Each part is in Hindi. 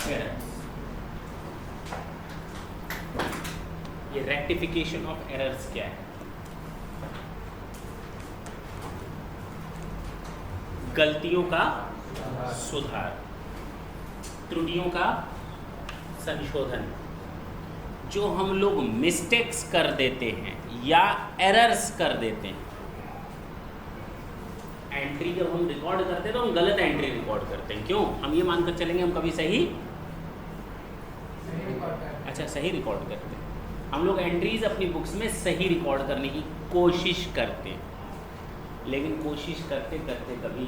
एरर्स। ये रेक्टिफिकेशन ऑफ एरर्स क्या है? गलतियों का सुधार, त्रुटियों का संशोधन। जो हम लोग मिस्टेक्स कर देते हैं या एरर्स कर देते हैं, एंट्री जब हम रिकॉर्ड करते हैं तो हम गलत एंट्री रिकॉर्ड करते हैं। क्यों? हम ये मानकर चलेंगे हम कभी सही सही रिकॉर्ड करते हैं। हम लोग एंट्रीज अपनी बुक्स में सही रिकॉर्ड करने की कोशिश करते हैं, लेकिन कोशिश करते करते कभी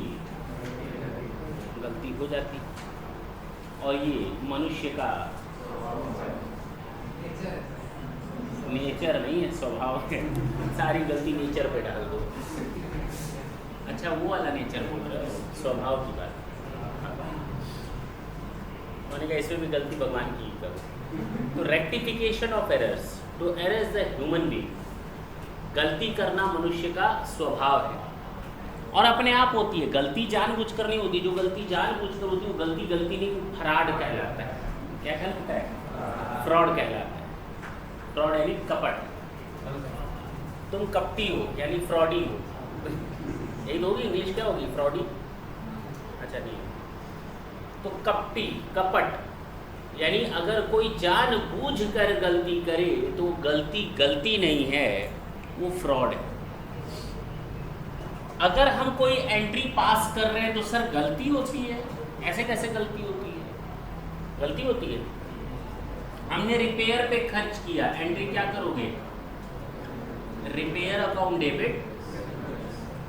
गलती हो जाती। और ये मनुष्य का नेचर नहीं है, स्वभाव है। सारी गलती नेचर पे डाल दो। अच्छा, वो वाला नेचर बोल रहे हो, स्वभाव की बात। मैंने कहा इसमें भी गलती भगवान की करो। तो रेक्टिफिकेशन ऑफ एरर्स, तो एरर्स द ह्यूमन बीइंग, गलती करना मनुष्य का स्वभाव है और अपने आप होती है। गलती जानबूझकर नहीं होती। जो गलती जानबूझकर होती है वो गलती नहीं, फ्रॉड कहलाता है। क्या कहलाता है? फ्रॉड कहलाता है। फ्रॉड यानी कपट। तुम कपटी हो यानी फ्रॉडी हो। यही तो होगी, इंग्लिश क्या होगी? फ्रॉडी। अच्छा नहीं, तो कपटी, कपट यानी अगर कोई जानबूझकर गलती करे तो गलती नहीं है, वो फ्रॉड है। अगर हम कोई एंट्री पास कर रहे हैं तो सर गलती होती है। ऐसे कैसे गलती होती है? गलती होती है। हमने रिपेयर पे खर्च किया, एंट्री क्या करोगे? Repair account debit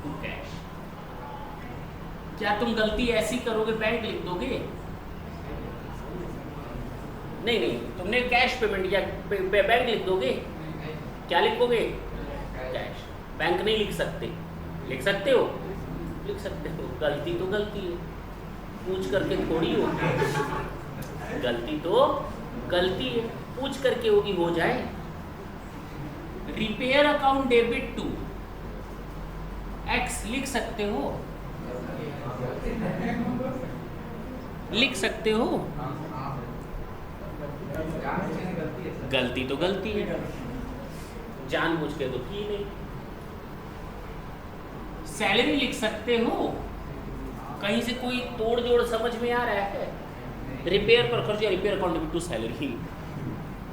to cash. क्या तुम गलती ऐसी करोगे बैंक लिख दोगे? नहीं, तुमने कैश पेमेंट किया, बैंक लिख दोगे? क्या लिखोगे? कैश। बैंक नहीं लिख सकते। लिख सकते हो? लिख सकते हो। गलती तो गलती है, पूछ करके थोड़ी होगी। गलती तो गलती है, पूछ करके होगी, हो जाए। Repair account debit to x लिख सकते हो? लिख सकते हो? गलती तो गलती है, जानबूझ के तो की नहीं। सैलरी लिख सकते हो? कहीं से कोई तोड़ जोड़ समझ में आ रहा है? रिपेयर पर खर्च या रिपेयर अकाउंट टू सैलरी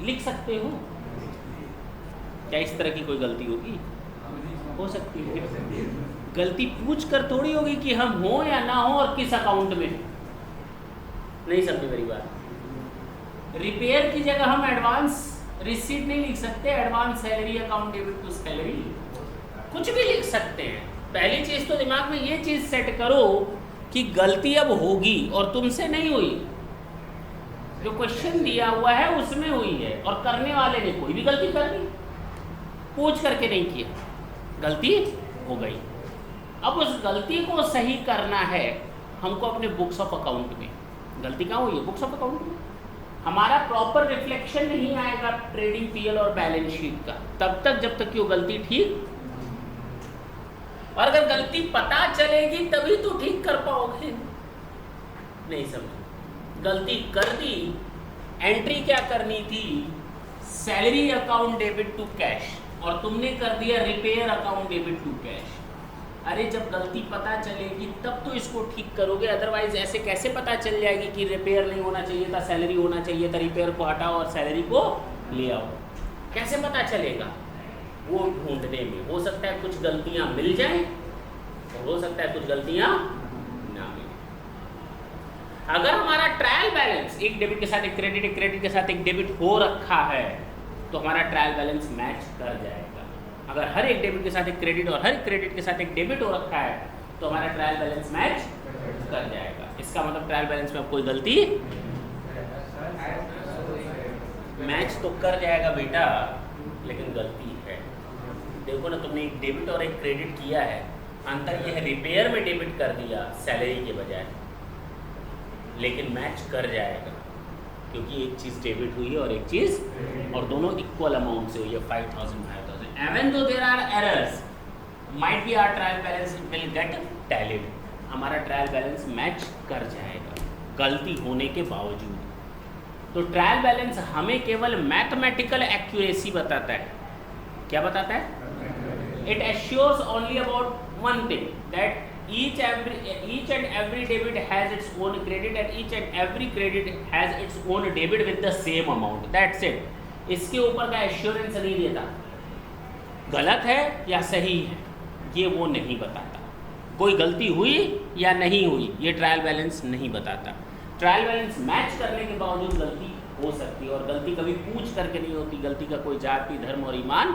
लिख सकते हो? क्या इस तरह की कोई गलती होगी? हो सकती है। गलती पूछ कर थोड़ी होगी कि हम हो या ना हो और किस अकाउंट में। नहीं समझे मेरी बात? रिपेयर की जगह हम एडवांस रिसीट नहीं लिख सकते, advance salary account debit to salary, कुछ भी लिख सकते हैं। पहली चीज़ तो दिमाग में ये चीज़ सेट करो कि गलती अब होगी और तुमसे नहीं हुई। जो क्वेश्चन दिया हुआ है उसमें हुई है और करने वाले ने कोई भी गलती कर दी, पूछ करके नहीं किया, गलती हो गई। अब उस गलती को सही करना है हमको अपने बुक्स ऑफ अकाउंट में। गलती कहाँ हुई है? बुक्स ऑफ अकाउंट में। हमारा प्रॉपर रिफ्लेक्शन नहीं आएगा ट्रेडिंग पीएल और बैलेंस शीट का तब तक जब तक कि वो गलती ठीक, और अगर गलती पता चलेगी तभी तो ठीक कर पाओगे। नहीं समझ? गलती कर दी, एंट्री क्या करनी थी? Salary account debit to cash, और तुमने कर दिया repair account debit to cash. अरे जब गलती पता चलेगी तब तो इसको ठीक करोगे, अदरवाइज ऐसे कैसे पता चल जाएगी कि रिपेयर नहीं होना चाहिए था, सैलरी होना चाहिए था, रिपेयर को हटाओ और सैलरी को ले आओ? कैसे पता चलेगा? वो ढूंढने में हो सकता है कुछ गलतियां मिल जाएं और हो सकता है कुछ गलतियां ना मिले। अगर हमारा ट्रायल बैलेंस एक डेबिट के साथ एक क्रेडिट, एक क्रेडिट के साथ एक डेबिट हो रखा है तो हमारा ट्रायल बैलेंस मैच कर जाएगा। अगर हर एक डेबिट के साथ एक क्रेडिट और हर क्रेडिट के साथ एक डेबिट हो रखा है तो हमारा ट्रायल बैलेंस मैच कर जाएगा। इसका मतलब ट्रायल बैलेंस में अब कोई गलती मैच तो कर जाएगा बेटा, लेकिन गलती है। देखो ना, तुमने एक डेबिट और एक क्रेडिट किया है, अंतर यह है रिपेयर में डेबिट कर दिया सैलरी के बजाय, लेकिन मैच कर जाएगा क्योंकि एक चीज़ डेबिट हुई है और एक चीज़, और दोनों इक्वल अमाउंट से हुई है, 5000 5000। Even though there are errors, might be our trial balance will get tallied. हमारा ट्रायल बैलेंस मैच कर जाएगा गलती होने के बावजूद। तो ट्रायल बैलेंस हमें केवल मैथमेटिकल एक्यूरेसी बताता है। क्या बताता है? It assures only about one thing, that each and every debit has its own credit and each and every credit has its own debit with the same amount, that's it। इसके ऊपर का एश्योरेंस नहीं देता, गलत है या सही है ये वो नहीं बताता, कोई गलती हुई या नहीं हुई ये ट्रायल बैलेंस नहीं बताता। ट्रायल बैलेंस मैच करने के बावजूद गलती हो सकती है, और गलती कभी पूछ करके नहीं होती। गलती का कोई जाति धर्म और ईमान,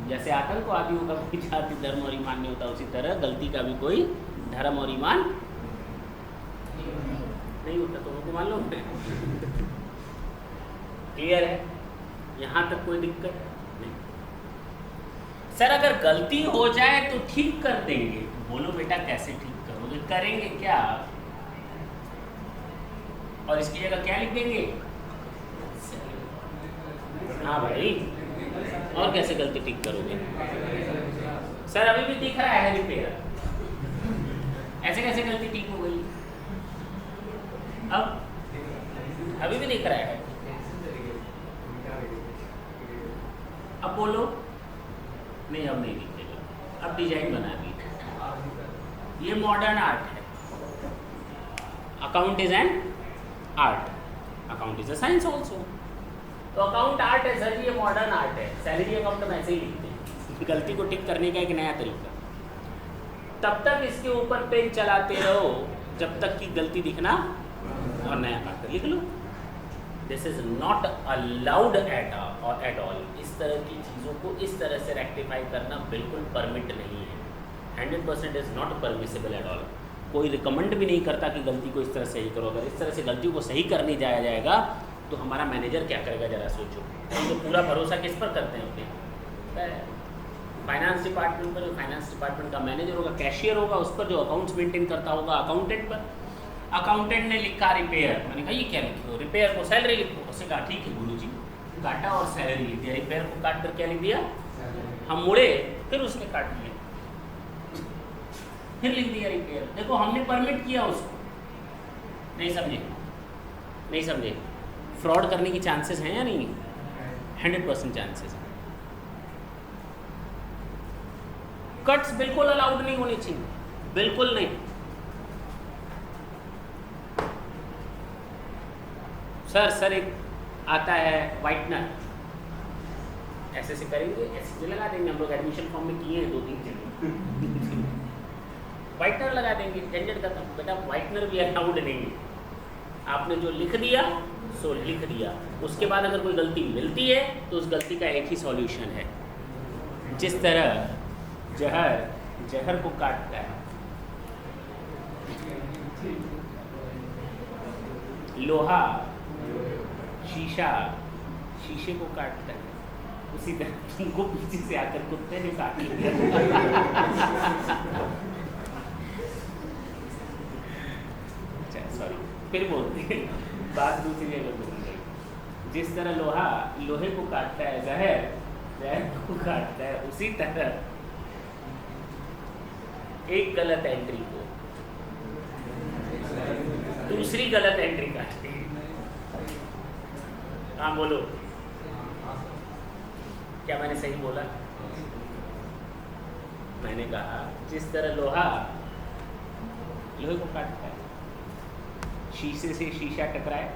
जैसे आतंकवादियों का कोई जाति धर्म और ईमान नहीं होता, उसी तरह गलती का भी कोई धर्म और ईमान नहीं होता। तो उनको मालूम है। क्लियर है? यहाँ तक कोई दिक्कत नहीं। सर अगर गलती हो जाए तो ठीक कर देंगे। बोलो बेटा कैसे ठीक करोगे? करेंगे क्या? और इसकी जगह क्या लिख देंगे? हाँ भाई, और कैसे गलती ठीक करोगे? सर अभी भी दिख रहा है रिपेयर, ऐसे कैसे गलती ठीक हो गई? अब अभी भी दिख रहा है। अब बोलो। नहीं अब नहीं दिखेगा, अब डिजाइन बना दी। ये मॉडर्न आर्ट है। Account is an art, account is a science also. तो अकाउंट आर्ट है सर, ये मॉडर्न आर्ट है। सैलरी अकाउंट में ऐसे ही लिखते हैं। गलती को ठीक करने का एक नया तरीका। तब तक इसके ऊपर पेन चलाते रहो जब तक कि गलती दिखना और नया काट लिख लो। This is not allowed at all. इस तरह की चीज़ों को इस तरह से रेक्टिफाई करना बिल्कुल परमिट नहीं है। 100% is not permissible at all. कोई रिकमेंड भी नहीं करता कि गलती को इस तरह सही करो। अगर इस तरह से गलती को सही करने जाया जाएगा तो हमारा मैनेजर क्या करेगा जरा सोचो। हम तो पूरा भरोसा किस पर करते हैं अपने? फाइनेंस डिपार्टमेंट पर। फाइनेंस डिपार्टमेंट का मैनेजर होगा, कैशियर होगा, उस पर जो अकाउंट्स मेंटेन करता होगा अकाउंटेंट पर। अकाउंटेंट ने लिखा रिपेयर, मैंने कहा ये क्या लिखो? रिपेयर को सैलरी लिखो। उसने कहा ठीक है गुरु जी, काटा और सैलरी लिख दिया। रिपेयर को काट कर क्या लिख दिया? हम मुड़े, फिर उसने काट लिया, फिर लिख दिया रिपेयर। देखो हमने परमिट किया उसको। नहीं समझे? नहीं समझे? फ्रॉड करने की चांसेस हैं या नहीं? 100% चांसेस हैं। कट्स बिल्कुल अलाउड नहीं होनी चाहिए, बिल्कुल नहीं। सर एक आता है वाइटनर, ऐसे से करेंगे, ऐसे लगा देंगे। हम लोग एडमिशन फॉर्म में किए हैं 2-3 जगह। वाइटनर लगा देंगे, झंझट खत्म। बेटा वाइटनर भी अलाउड नहीं है। आपने जो लिख दिया सो लिख दिया। उसके बाद अगर कोई गलती मिलती है तो उस गलती का एक ही सॉल्यूशन है। जिस तरह जहर को काटता है, लोहा शीशे को काटता है, उसी तरह तुमको पीछे से आकर कुत्ते ने काट लिया। अच्छा सॉरी, फिर बोलते हैं, बात दूसरी जगह बोल रही। जिस तरह लोहे को काटता है, जहर को काटता है, उसी तरह एक गलत एंट्री को दूसरी गलत एंट्री काटती है। हाँ बोलो, क्या मैंने सही बोला? मैंने कहा जिस तरह लोहे को काटता है, शीशे से शीशा टकराए।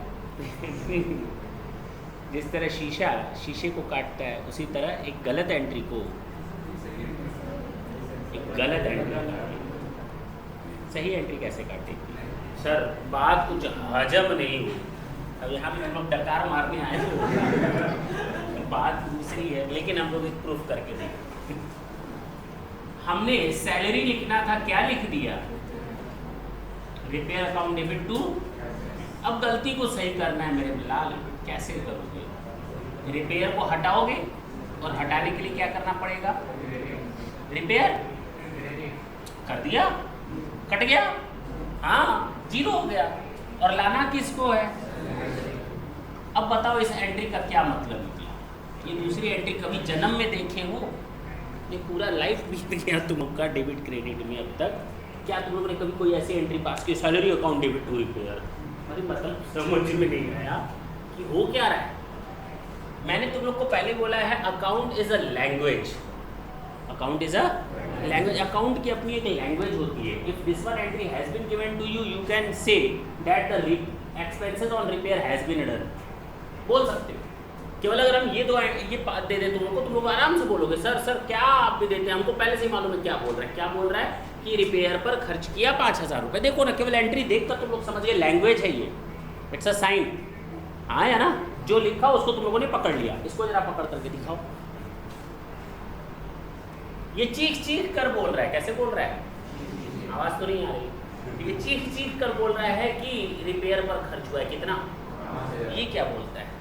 जिस तरह शीशे को काटता है, उसी तरह एक गलत एंट्री को गलत एंट्री सही एंट्री कैसे काटेगी? सर बात कुछ हजम नहीं हुई। अब यहाँ पे हम लोग डकार मारने आए तो बात दूसरी है, लेकिन हम लोग एक प्रूफ करके देंगे। हमने सैलरी लिखना था, क्या लिख दिया? Repair account debit to. अब गलती को सही करना है मेरे लाल, कैसे करोगे? रिपेयर को हटाओगे, और हटाने के लिए क्या करना पड़ेगा? रिपेयर कर दिया, कट गया, हाँ 0 हो गया, और लाना किसको है? अब बताओ इस एंट्री का क्या मतलब निकला? ये दूसरी एंट्री कभी जन्म में देखे हो? ये पूरा लाइफ बीत गया तुम लोग का डेबिट क्रेडिट में अब तक। क्या तुम लोग ने कभी कोई ऐसी एंट्री पास की, salary account debit to repair? अरे मतलब समझ में नहीं आया, कि हो क्या रहा है। मैंने तुम लोग को पहले बोला है account is a language, account is a language, account की अपनी एक लैंग्वेज होती है। If this one entry has been given to you, you can say that the expenses on repair has been done, बोल सकते हो। केवल अगर हम ये बात दे दें तुम लोग को, तुम लोग आराम से बोलोगे सर क्या आप भी देते हैं, हमको पहले से ही मालूम है क्या बोल रहा है। क्या बोल रहा है कि रिपेयर पर खर्च किया 5,000 रुपये। देखो ना, केवल एंट्री देख कर तुम लोग समझ गए, लैंग्वेज है ये, इट्स अ साइन। हाँ या ना, जो लिखा उसको तुम लोगों ने पकड़ लिया। इसको जरा पकड़ करके दिखाओ। ये चीख कर बोल रहा है। कैसे बोल रहा है? आवाज तो नहीं आ रही। ये चीख कर बोल रहा है कि रिपेयर पर खर्च हुआ है कितना। ये क्या बोलता है?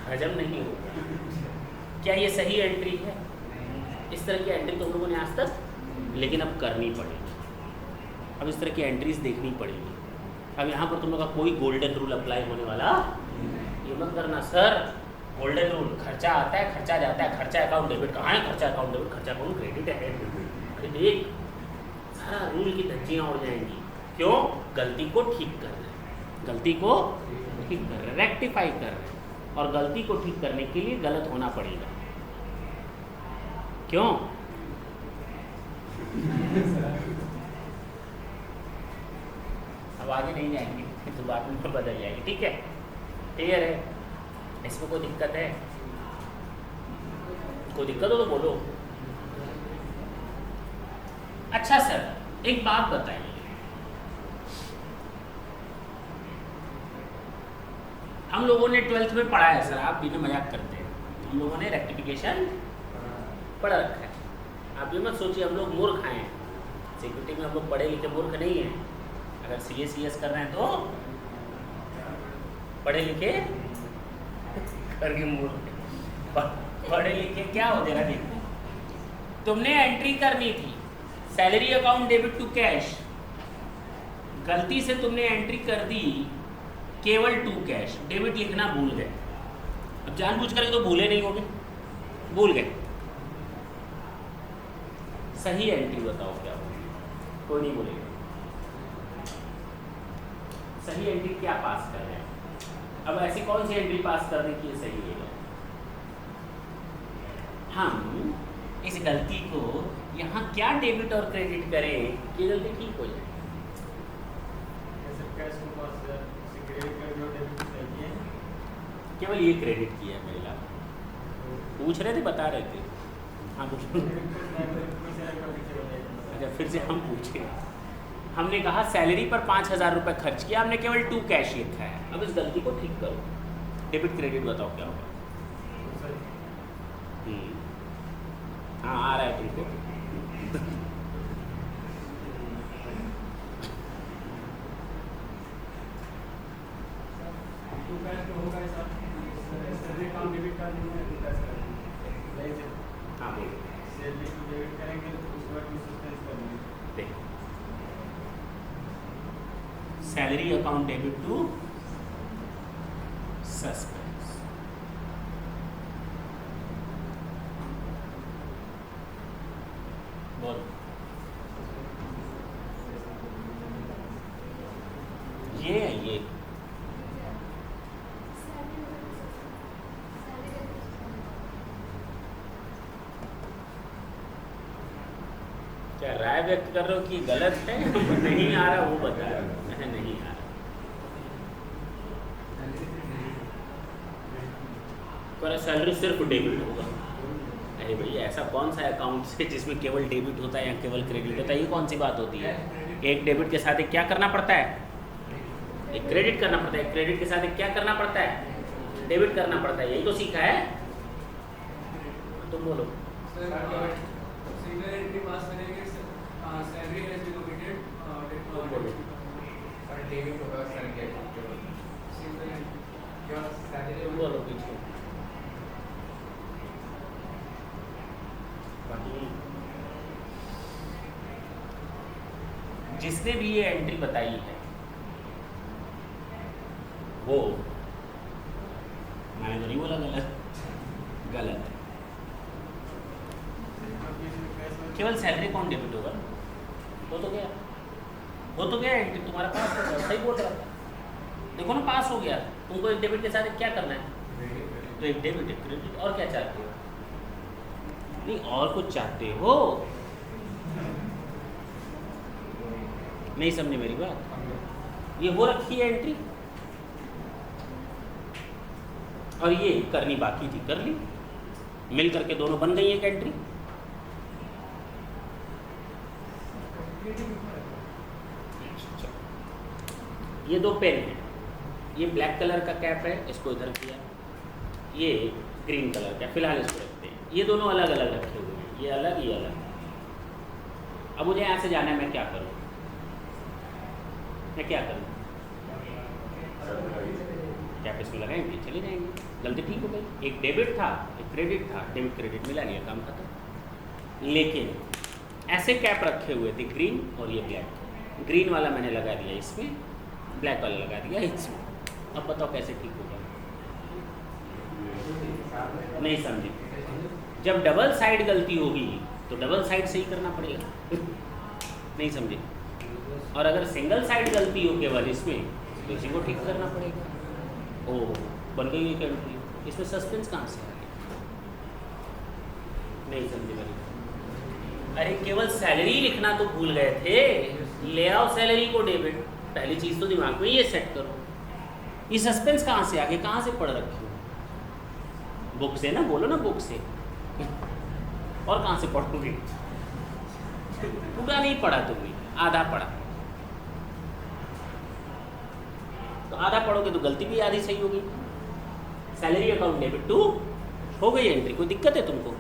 हजम नहीं होगा। क्या ये सही एंट्री है? इस तरह की एंट्री तुम लोगों ने आज तक, लेकिन अब करनी पड़ेगी। अब इस तरह की एंट्रीज देखनी पड़ेगी। अब यहाँ पर तुम लोग का कोई गोल्डन रूल अप्लाई होने वाला ये मत करना सर गोल्डन रूल, खर्चा आता है खर्चा जाता है, खर्चा अकाउंट डेबिट। कहाँ है खर्चा अकाउंट डेबिट? खर्चा अकाउंट क्रेडिट है। अरे देख, सारा रूल की धज्जियाँ उड़ जाएंगी। क्यों? गलती को ठीक कर रहे हैं, गलती को ठीक कर रहे हैं, रेक्टिफाई कर रहे हैं। और गलती को ठीक करने के लिए गलत होना पड़ेगा। क्यों? अब आगे नहीं जाएंगे, तो बात में बदल जाएगी। ठीक है, क्लियर है? इसमें कोई दिक्कत है? कोई दिक्कत हो तो बोलो। अच्छा सर, एक बात बताइए, हम लोगों ने 12th में पढ़ा है सर, आप भी ना मजाक करते हैं, हम लोगों ने रेक्टिफिकेशन पढ़ा रखा है। आप भी मत सोचिए हम लोग मूर्ख हैं। सिक्योरिटी में हम लोग पढ़े लिखे मूर्ख नहीं हैं। अगर CS कर रहे हैं तो पढ़े लिखे करके मूर्ख। पढ़े लिखे क्या हो जाएगा? देखो, तुमने एंट्री करनी थी salary account debit to cash, गलती से तुमने एंट्री कर दी केवल टू कैश, डेबिट लिखना भूल गए। अब जानबूझ करके तो भूले नहीं होगे, भूल गए। सही एंट्री बताओ क्या होगी? कोई नहीं बोलेगा। सही एंट्री क्या पास कर रहे हैं? अब ऐसी कौन सी एंट्री पास करने की सही है? हम इस गलती को यहाँ क्या डेबिट और क्रेडिट करें कि गलती ठीक हो जाए? केवल ये क्रेडिट किया पहला, पूछ रहे थे, बता रहे थे। हाँ अच्छा, फिर से हम पूछे। हमने कहा सैलरी पर 5,000 रुपये खर्च किया, हमने केवल 2 कैश लिखा है। अब इस गलती को ठीक करो, डेबिट क्रेडिट बताओ क्या होगा? हाँ, आ रहा है तुमको। हाँ बोलो। Salary account debit to suspense. बोल। ये क्या राय व्यक्त कर रहे हो कि गलत है? नहीं आ रहा वो बता रहा हूँ, नहीं आ रहा। सैलरी सिर्फ डेबिट होगा। अरे भैया, ऐसा कौन सा अकाउंट है जिसमें केवल डेबिट होता है या केवल क्रेडिट होता है? ये कौन सी बात होती है? एक डेबिट के साथ एक क्या करना पड़ता है? एक क्रेडिट करना पड़ता है। एक क्रेडिट के साथ एक क्या करना पड़ता है? डेबिट करना पड़ता है। यही तो सीखा है। तुम बोलो। बोलो पीछे। जिसने भी ये एंट्री बताई है वो, मैंने तो नहीं बोला गलत है। केवल सैलरी कौन डेबिट होगा? हो तो गया एंट्री तुम्हारा पास, सही बोल रहा था। देखो ना पास हो गया। तुमको एक डेबिट के साथ एक क्या करना है, तो एक डेबिट एक क्रेडिट, और क्या चाहते हो? नहीं और कुछ चाहते हो? नहीं समझे मेरी बात? ये हो रखी है एंट्री और ये करनी बाकी थी, कर ली, मिल करके दोनों बन गई एक एंट्री। ये दो पेन है, ये ब्लैक कलर का कैप है, इसको इधर किया, ये ग्रीन कलर का, फिलहाल इसको रखते हैं। ये दोनों अलग अलग रखे हुए हैं, ये अलग ये अलग। अब मुझे यहाँ से जाना है, मैं क्या करूँ? मैं क्या करूँ? कैप इसमें लगाएंगे, चले जाएंगे, गलती ठीक हो गई। एक डेबिट था एक क्रेडिट था, डेबिट क्रेडिट मिला लिया, काम खत्म। लेकिन ऐसे कैप रखे हुए थे ग्रीन और ये ब्लैक, ग्रीन वाला मैंने लगा दिया इसमें, ब्लैक वाला लगा दिया इसमें। अब बताओ कैसे ठीक होगा? नहीं समझे? जब डबल साइड गलती होगी तो डबल साइड से ही करना पड़ेगा। नहीं समझे? और अगर सिंगल साइड गलती हो केवल इसमें तो इसी को ठीक करना पड़ेगा। ओ बन गई एक एंट्री, इसमें सस्पेंस कहाँ से आ गया? नहीं समझे मेरी? अरे केवल सैलरी लिखना तो भूल गए थे, ले आओ सैलरी को डेबिट, पहली चीज़ तो दिमाग में ये सेट करो। ये सस्पेंस कहाँ से आ गया, कहाँ से पढ़ रखी हो? बुक से ना, बोलो ना बुक से। और कहाँ से पढ़ोगे? पूरा नहीं पढ़ा तुमने, आधा पढ़ा। तो आधा पढ़ोगे तो गलती भी आधी सही होगी। सैलरी अकाउंट डेबिट टू हो गई एंट्री, कोई दिक्कत है तुमको?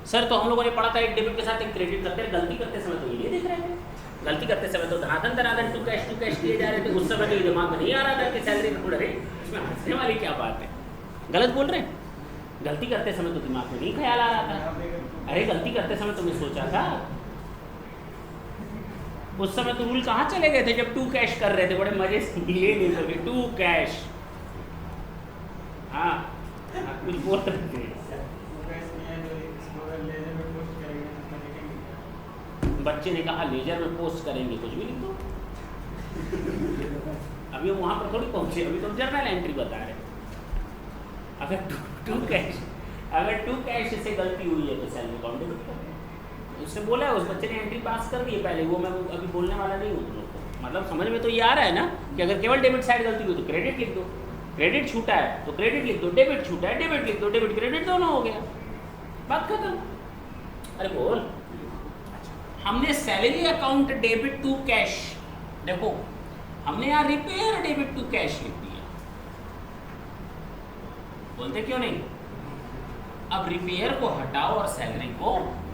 सर तो हम लोगों ने पढ़ा था एक डेबिट के साथ एक क्रेडिट करते हैं, गलती करते समय तो ये देख रहे थे, गलती करते समय तो धनाधन धनाधन टू कैश किए जा रहे थे। उस समय तो ये दिमाग में नहीं आ रहा था कि सैलरी में रहे, इसमें हंसने वाली क्या बात है? गलत बोल रहे हैं? गलती करते समय तो दिमाग में नहीं ख्याल आ रहा था। अरे गलती करते समय तुमने सोचा था? उस समय तो रूल कहाँ चले गए थे जब टू कैश कर रहे थे, बड़े मजे से ये नहीं सके टू कैश। हाँ कुछ बोल रहे थे, बच्चे ने कहा लेजर में पोस्ट करेंगे, कुछ भी लिख दो। अभी हम वहाँ पर थोड़ी पहुँचे, अभी तो जर्नल एंट्री बता रहे। अगर टू कैश से गलती हुई है तो सैलरी अकाउंट डेबिट कर, उसने बोला है, उस बच्चे ने एंट्री पास कर दी है पहले, वो मैं अभी बोलने वाला नहीं हूँ तुम लोग को। मतलब समझ में तो ये आ रहा है ना कि अगर केवल डेबिट साइड गलती हुई तो क्रेडिट लिख दो, क्रेडिट छूटा है तो क्रेडिट लिख दो, डेबिट छूटा है डेबिट लिख दो, डेबिट क्रेडिट दोनों हो गया, बात खत्म। अरे बोल, हमने salary account debit to cash, देखो हमने यहाँ रिपेयर डेबिट टू कैश लिख दिया, बोलते क्यों नहीं? अब रिपेयर को हटाओ और सैलरी को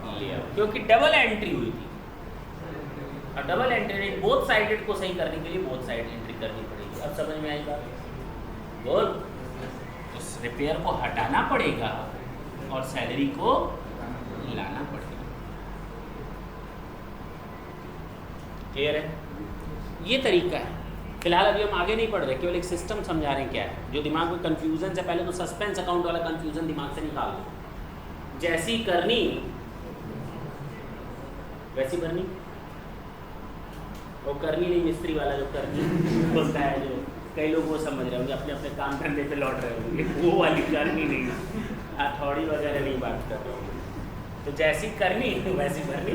ले आओ, क्योंकि डबल एंट्री हुई थी। और डबल एंट्री बोथ साइडेड को सही करने के लिए बोथ साइड एंट्री करनी पड़ेगी। अब समझ में आई बात? बोल, तो रिपेयर को हटाना पड़ेगा और सैलरी को लाना पड़ेगा। क्लियर है? ये तरीका है। फिलहाल अभी हम आगे नहीं पढ़ रहे, केवल एक सिस्टम समझा रहे हैं क्या है। जो दिमाग में कंफ्यूजन से, पहले तो सस्पेंस अकाउंट वाला कंफ्यूजन दिमाग से निकाल दो। जैसी करनी वैसी भरनी, वो करनी नहीं, मिस्त्री वाला जो करनी होता है, जो कई लोग वो समझ रहे होंगे, अपने अपने काम धंधे पे लौट रहे होंगे, वो वाली करनी नहीं, हथौड़ी वगैरह नहीं बात कर रहे होंगे। तो जैसी करनी वैसी भरनी।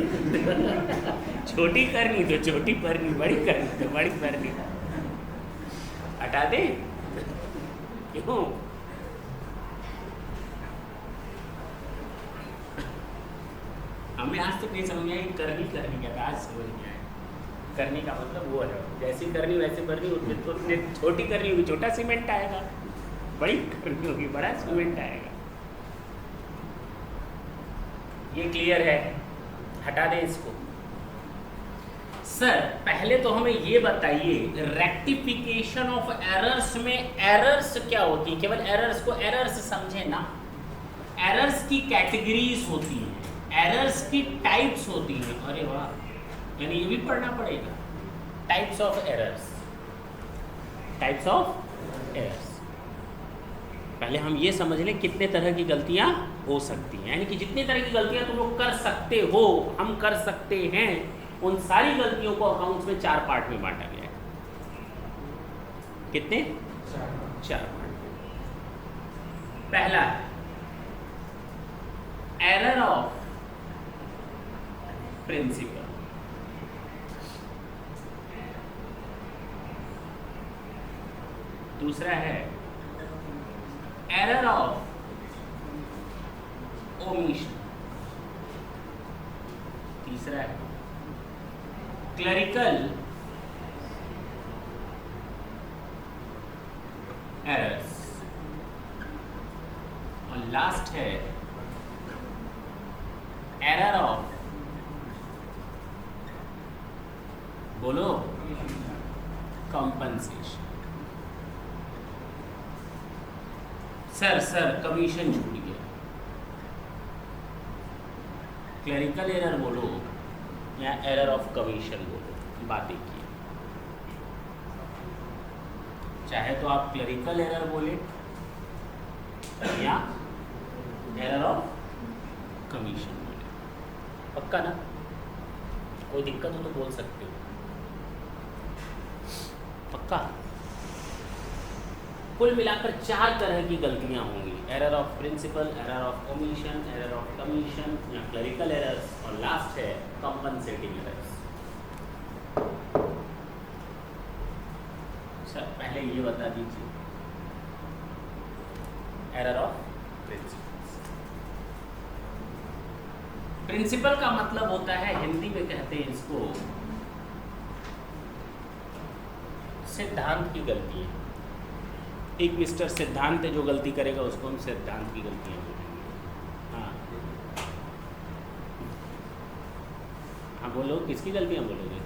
छोटी करनी तो छोटी भरनी, बड़ी करनी तो बड़ी भरनी। हटा दे क्यों? हमें आज तक नहीं समझ में आया करनी क्या था, आज समझ में आया। करनी का मतलब वो है, जैसी करनी वैसे भरनी। उसमें तो छोटी करनी होगी छोटा सीमेंट आएगा, बड़ी करनी होगी बड़ा सीमेंट आएगा। ये क्लियर है? हटा दें इसको। सर पहले तो हमें ये बताइए, रेक्टिफिकेशन ऑफ एरर्स में एरर्स क्या होती है? केवल एरर्स को एरर्स समझे ना, एरर्स की कैटेगरीज होती हैं, एरर्स की टाइप्स होती हैं। अरे वाह, यानी ये भी पढ़ना पड़ेगा। Types of errors, types of errors. पहले हम ये समझ लें कितने तरह की गलतियां हो सकती हैं, यानी कि जितनी तरह की गलतियां तुम लोग कर सकते हो, हम कर सकते हैं, उन सारी गलतियों को अकाउंट्स में 4 पार्ट में बांटा गया है। कितने? 4 पार्ट। पहला है एरर ऑफ प्रिंसिपल, दूसरा है एरर ऑफ ओमिशन, तीसरा है क्लरिकल एरर्स, और लास्ट है एरर ऑफ, बोलो, कॉम्पनसेशन। सर कमीशन छूट गया, क्लरिकल एरर बोलो या एरर ऑफ कमीशन बोलो, बात एक ही है। चाहे तो आप क्लरिकल एरर बोले या एरर ऑफ कमीशन बोले, पक्का ना? कोई दिक्कत हो तो बोल सकते हो, पक्का? कुल मिलाकर 4 तरह की गलतियां होंगी, error of principle, error of omission, error of commission या क्लरिकल एरर्स, और लास्ट है कॉम्पनसेटिंग एरर्स। सर पहले ये बता दीजिए एरर ऑफ प्रिंसिपल। प्रिंसिपल का मतलब होता है, हिंदी में कहते हैं इसको सिद्धांत की गलती है। एक मिस्टर सिद्धांत जो गलती करेगा उसको हम सिद्धांत की गलतियां बोलेंगे। हाँ बोलो, किसकी गलतियां बोलोगे?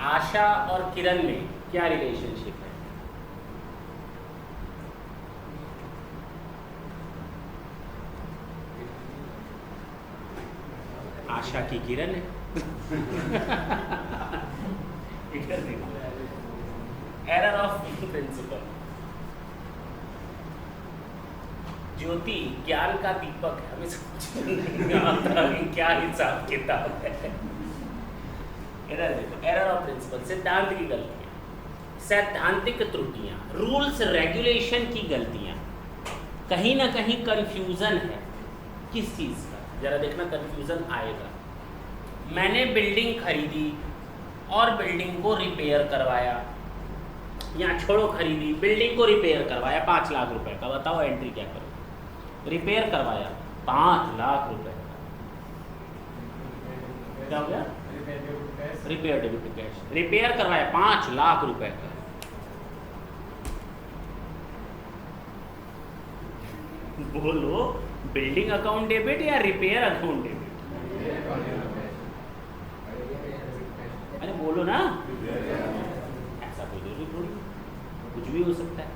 आशा और किरण में क्या रिलेशनशिप है? आशा की किरण है। एरर ऑफ प्रिंसिपल, ज्योति ज्ञान का दीपक है, हमें समझ नहीं आता क्या हिसाब किताब है। एरर देखो, एरर ऑफ प्रिंसिपल सिद्धांत की गलतियां, सैद्धांतिक त्रुटियां, रूल्स रेगुलेशन की गलतियां, कहीं ना कहीं कंफ्यूजन है। किस चीज का? जरा देखना, कंफ्यूजन आएगा। मैंने बिल्डिंग खरीदी और बिल्डिंग को रिपेयर करवाया, या छोड़ो खरीदी, बिल्डिंग को रिपेयर करवाया 5 लाख रुपए का, बताओ एंट्री क्या करो? रिपेयर करवाया 5 लाख रुपए का, क्या हो गया? Repair debit to cash. Repair करवाया 5 लाख रुपए का, बोलो बिल्डिंग अकाउंट डेबिट या रिपेयर अकाउंट डेबिट? अरे बोलो ना, ऐसा कोई जरूरी थोड़ी, कुछ भी हो सकता है।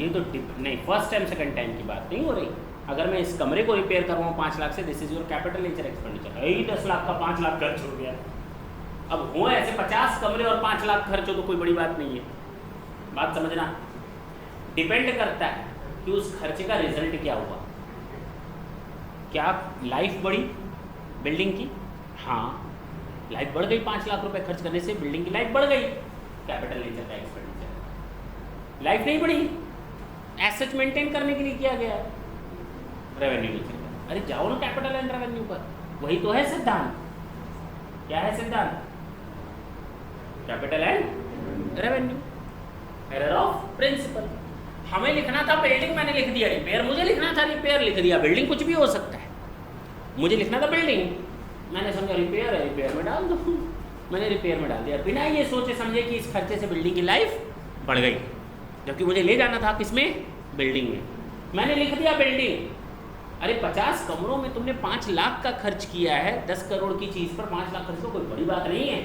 ये तो नहीं, फर्स्ट टाइम सेकंड टाइम की बात नहीं हो रही। अगर मैं इस कमरे को रिपेयर करवाऊँ 5 लाख से, this is your capital nature expenditure. यही 10 लाख का 5 लाख खर्च हो गया। अब हो ऐसे 50 कमरे और 5 लाख खर्च हो तो कोई बड़ी बात नहीं है। बात समझना, डिपेंड करता है कि उस खर्चे का रिजल्ट क्या हुआ। क्या लाइफ बढ़ी बिल्डिंग की? हाँ, लाइफ बढ़ गई। 5 लाख रुपए खर्च करने से बिल्डिंग की लाइफ बढ़ गई, कैपिटल नेचर का एक्सपेंडिचर। लाइफ नहीं बढ़ी, एसेट मेंटेन करने के लिए किया गया है, रेवेन्यू नेचर का। अरे जाओ ना कैपिटल एंड रेवेन्यू पर, वही तो है सिद्धांत। क्या है सिद्धांत? Capital and revenue. Error of principle, हमें लिखना था बिल्डिंग, मैंने लिख दिया रिपेयर। मुझे लिखना था रिपेयर, लिख दिया बिल्डिंग। कुछ भी हो सकता है। मुझे लिखना था बिल्डिंग, मैंने समझा रिपेयर है, रिपेयर में डाल दो। मैंने रिपेयर में डाल दिया, बिना ये सोचे समझे कि इस खर्चे से बिल्डिंग की लाइफ बढ़ गई, जबकि मुझे ले जाना था किसमें? बिल्डिंग में। मैंने लिख दिया बिल्डिंग। अरे 50 कमरों में तुमने 5 लाख का खर्च किया है, 10 करोड़ की चीज़ पर 5 लाख खर्च तो कोई बड़ी बात नहीं है।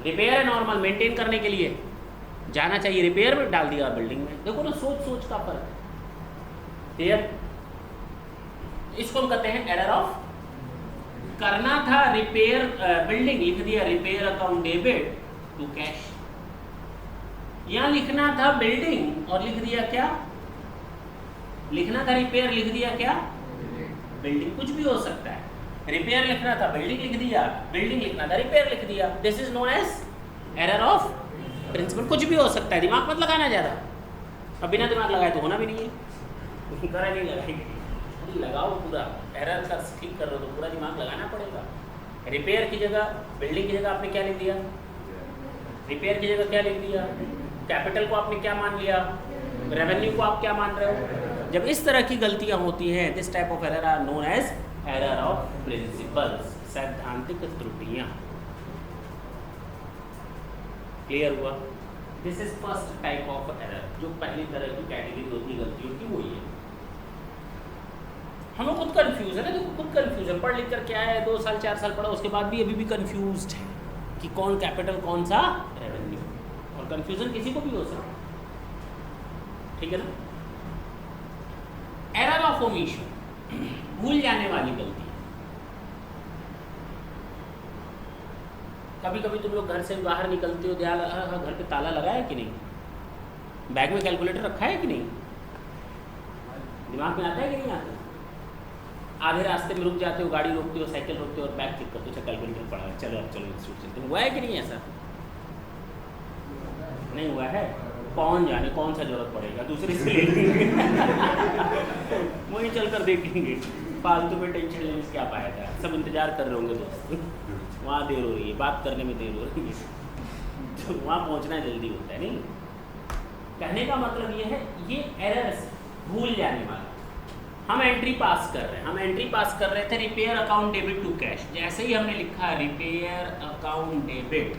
रिपेयर है, नॉर्मल मेंटेन करने के लिए जाना चाहिए, रिपेयर में डाल दिया बिल्डिंग में। देखो ना, सोच सोच का फर्क है। क्लियर? इसको हम कहते हैं एरर ऑफ। करना था रिपेयर बिल्डिंग, लिख दिया repair account debit to cash. यहां लिखना था बिल्डिंग और लिख दिया क्या? लिखना था रिपेयर, लिख दिया क्या? बिल्डिंग, कुछ भी हो सकता है। रिपेयर लिखना था बिल्डिंग लिख दिया, बिल्डिंग लिखना था रिपेयर लिख दिया। This is known as error of principle. कुछ भी हो सकता है, दिमाग मत लगाना ज़्यादा। अब बिना दिमाग लगाए तो होना भी नहीं है, करा नहीं लगाएंगे, लगाओ पूरा। एरर का ठीक कर रहे हो तो पूरा दिमाग लगाना पड़ेगा। रिपेयर की जगह, बिल्डिंग की जगह आपने क्या लिख दिया? रिपेयर की जगह क्या लिख दिया? कैपिटल को आपने क्या मान लिया? रेवेन्यू को आप क्या मान रहे हो? जब इस तरह की गलतियां होती हैं, this type of error are known as error of principles, सैद्धांतिक त्रुटियां। क्लियर हुआ? This is first type of error. जो पहली तरह की कैटेगरी होती है गलतियों की, वो ये। हमें खुद कंफ्यूज है ना, देखो खुद कंफ्यूज है, पढ़ लिख कर क्या है, 2 साल 4 साल पढ़ा, उसके बाद भी अभी भी कंफ्यूज है कि कौन कैपिटल कौन सा रेवेन्यू। और कंफ्यूजन किसी को भी हो सकता है, ठीक है ना। एरर ऑफ ओमिशन, भूल जाने वाली गलती। कभी कभी तुम लोग घर से बाहर निकलते हो, ध्यान घर पे ताला लगा है कि नहीं, बैग में कैलकुलेटर रखा है कि नहीं, दिमाग में आता है कि नहीं आता? आधे रास्ते में रुक जाते हो, गाड़ी रोकते हो, साइकिल रोकते हो और बैग चेक करते हो, अच्छा कैलकुलेटर पड़ा है, चलो अब चलो इंस्टीट्यूट चलते हैं। हुआ है कि नहीं ऐसा? नहीं हुआ है? कौन जाने कौन सा जरूरत पड़ेगा, दूसरे से ले लेंगे वहीं चल कर देखेंगे, फालतू में टेंशन लेने से क्या फायदा। सब इंतजार कर रहे होंगे दोस्त, वहाँ देर हो रही है, बात करने में देर हो रही है, तो वहाँ पहुँचना जल्दी होता है। नहीं, कहने का मतलब ये है, ये एरर्स भूल जाने वाला। हम एंट्री पास कर रहे हैं, हम एंट्री पास कर रहे थे repair account debit to cash. जैसे ही हमने लिखा रिपेयर अकाउंट डेबिट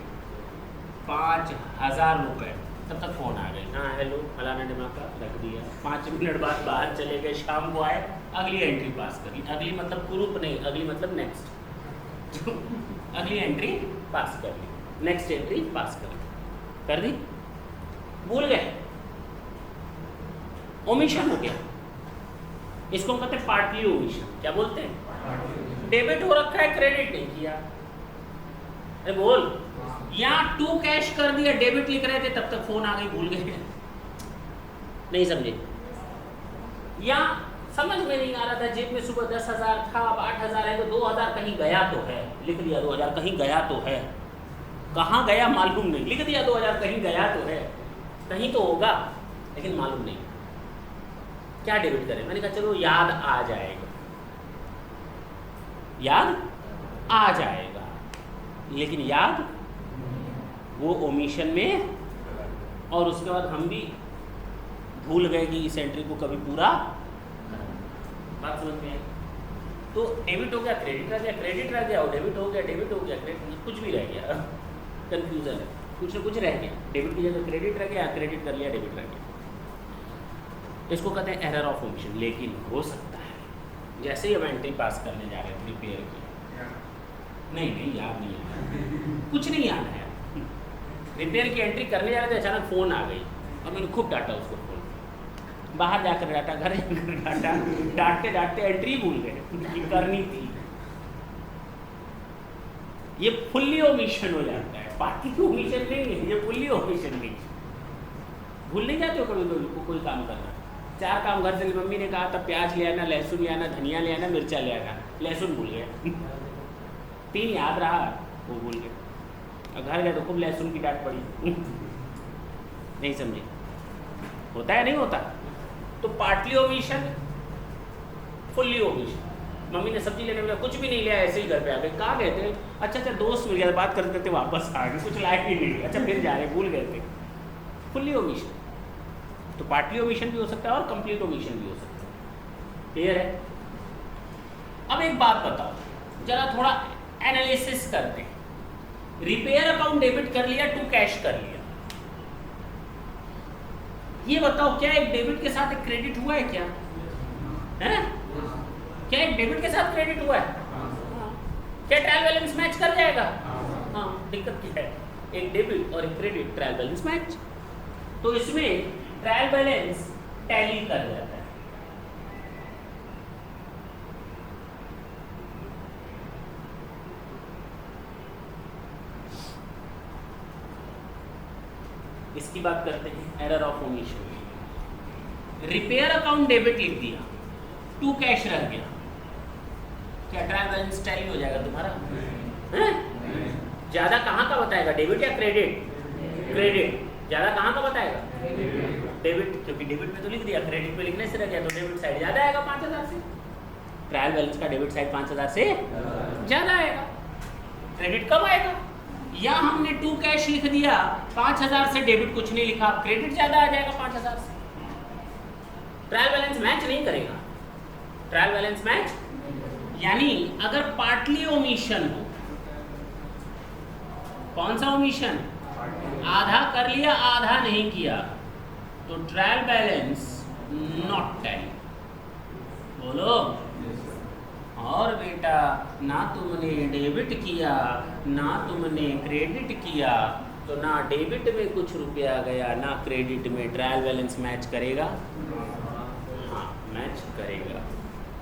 5000 रुपये, तब तक फ़ोन आ गए, हाँ हेलो फलाना दिमाग का, रख दिया। 5 मिनट बाद बाहर चले गए, शाम को आए, अगली एंट्री पास करी। अगली मतलब ग्रुप नहीं, अगली मतलब नेक्स्ट अगली एंट्री पास कर ली, नेक्स्ट एंट्री पास कर दी, भूल गए, ओमिशन हो गया। इसको हम कहते हैं पार्टली ओमिशन। क्या बोलते हैं? डेबिट हो रखा है, क्रेडिट नहीं किया। अरे बोल, यहाँ टू कैश कर दिया, डेबिट लिख रहे थे, तब तक फोन आ गई, भूल गए, नहीं समझे। या समझ में नहीं आ रहा था, जेब में सुबह 10,000 था, अब 8,000 है, तो 2,000 कहीं गया तो है, लिख दिया 2,000 कहीं गया तो है, कहाँ गया मालूम नहीं, लिख दिया 2,000 कहीं गया तो है, कहीं तो होगा लेकिन मालूम नहीं। क्या डेबिट करें? मैंने कहा चलो याद आ जाएगा, याद आ जाएगा, लेकिन याद वो ओमिशन में, और उसके बाद हम भी भूल गए कि इस एंट्री को कभी पूरा, बात समझ में आई। तो डेबिट हो गया, क्रेडिट रह गया, क्रेडिट रह गया, और डेबिट हो गया, डेबिट हो गया, क्रेडिट, कुछ भी रह गया, कंफ्यूजन है, कुछ ना कुछ रह गया। डेबिट की जगह क्रेडिट रह गया, क्रेडिट कर लिया, डेबिट रह गया। इसको कहते हैं एरर ऑफ ओमिशन। लेकिन हो सकता है जैसे ही हम एंट्री पास करने जा रहे हैं रिपेयर की, नहीं याद नहीं है, कुछ नहीं याद है, रिपेयर की एंट्री करने जा रहे थे, अचानक फ़ोन आ गई और मैंने खूब डांटा उसको, फ़ोन बाहर जाकर डांटा, घर जाकर डांटा, डांटते डांटते एंट्री भूल गए करनी थी। ये फुल्ली ओमिशन हो जाता है, बाकी ओमिशन नहीं है, ये फुल्ली ओमिशन नहीं। भूल नहीं जाते हो कभी कोई काम करना? 4 काम घर से, मम्मी ने कहा था प्याज ले आना, लहसुन ले आना, धनिया ले आना, मिर्चा ले आना, लहसुन भूल गया 3 याद रहा, वो भूल गए, और घर गए तो खूब लहसुन की डांट पड़ी नहीं समझे। होता है नहीं होता? तो partly omission, fully omission. Mummy ने सब्जी लेने में कुछ भी नहीं लिया, ऐसे ही घर पे आ गए, कहाँ गए थे? अच्छा दोस्त मिल गया, बात करते करते वापस आ गए, कुछ लाए ही नहीं, अच्छा फिर जा रहे, भूल गए थे, फुल्ली ओमिशन। तो पार्टली ओमिशन भी हो सकता है और कंप्लीट ओमिशन भी हो सकता है। क्लियर है? अब एक बात बताओ, जरा थोड़ा एनालिसिस करते हैं। रिपेयर अकाउंट डेबिट कर लिया, टू कैश कर लिया, ये बताओ क्या एक डेबिट के साथ एक क्रेडिट हुआ है? क्या है? क्या एक डेबिट के साथ क्रेडिट हुआ है? क्या ट्रायल बैलेंस मैच कर जाएगा? हाँ, दिक्कत क्या है? एक डेबिट और एक क्रेडिट, ट्रायल बैलेंस मैच। तो इसमें ट्रायल बैलेंस टैली कर जाता है। इसकी बात करते हैं, error of omission. Repair account debit लिख दिया, टू कैश रह गया, क्या ट्रायल बैलेंस टैली हो जाएगा तुम्हारा? हैं? ज्यादा कहाँ का बताएगा, डेबिट या क्रेडिट? क्रेडिट। ज्यादा कहाँ का बताएगा? डेबिट, क्योंकि डेबिट में तो लिख दिया, क्रेडिट में लिखने से रह गया, तो डेबिट साइड ज्यादा आएगा 5000 से। ट्रायल बैलेंस का डेबिट साइड 5000 से ज्यादा आएगा। क्रेडिट कम आएगा। या हमने टू कैश लिख दिया, 5000 से डेबिट कुछ नहीं लिखा, क्रेडिट ज्यादा आ जाएगा 5000 से। ट्रायल बैलेंस मैच नहीं करेगा। ट्रायल बैलेंस मैच यानी अगर पार्टली ओमिशन हो, कौन सा ओमिशन? आधा कर लिया आधा नहीं किया, तो ट्रायल बैलेंस नॉट टैली। बोलो। और बेटा ना तुमने डेबिट किया ना तुमने क्रेडिट किया, तो ना डेबिट में कुछ रुपया गया ना क्रेडिट में, ट्रायल बैलेंस मैच करेगा? हाँ, मैच करेगा।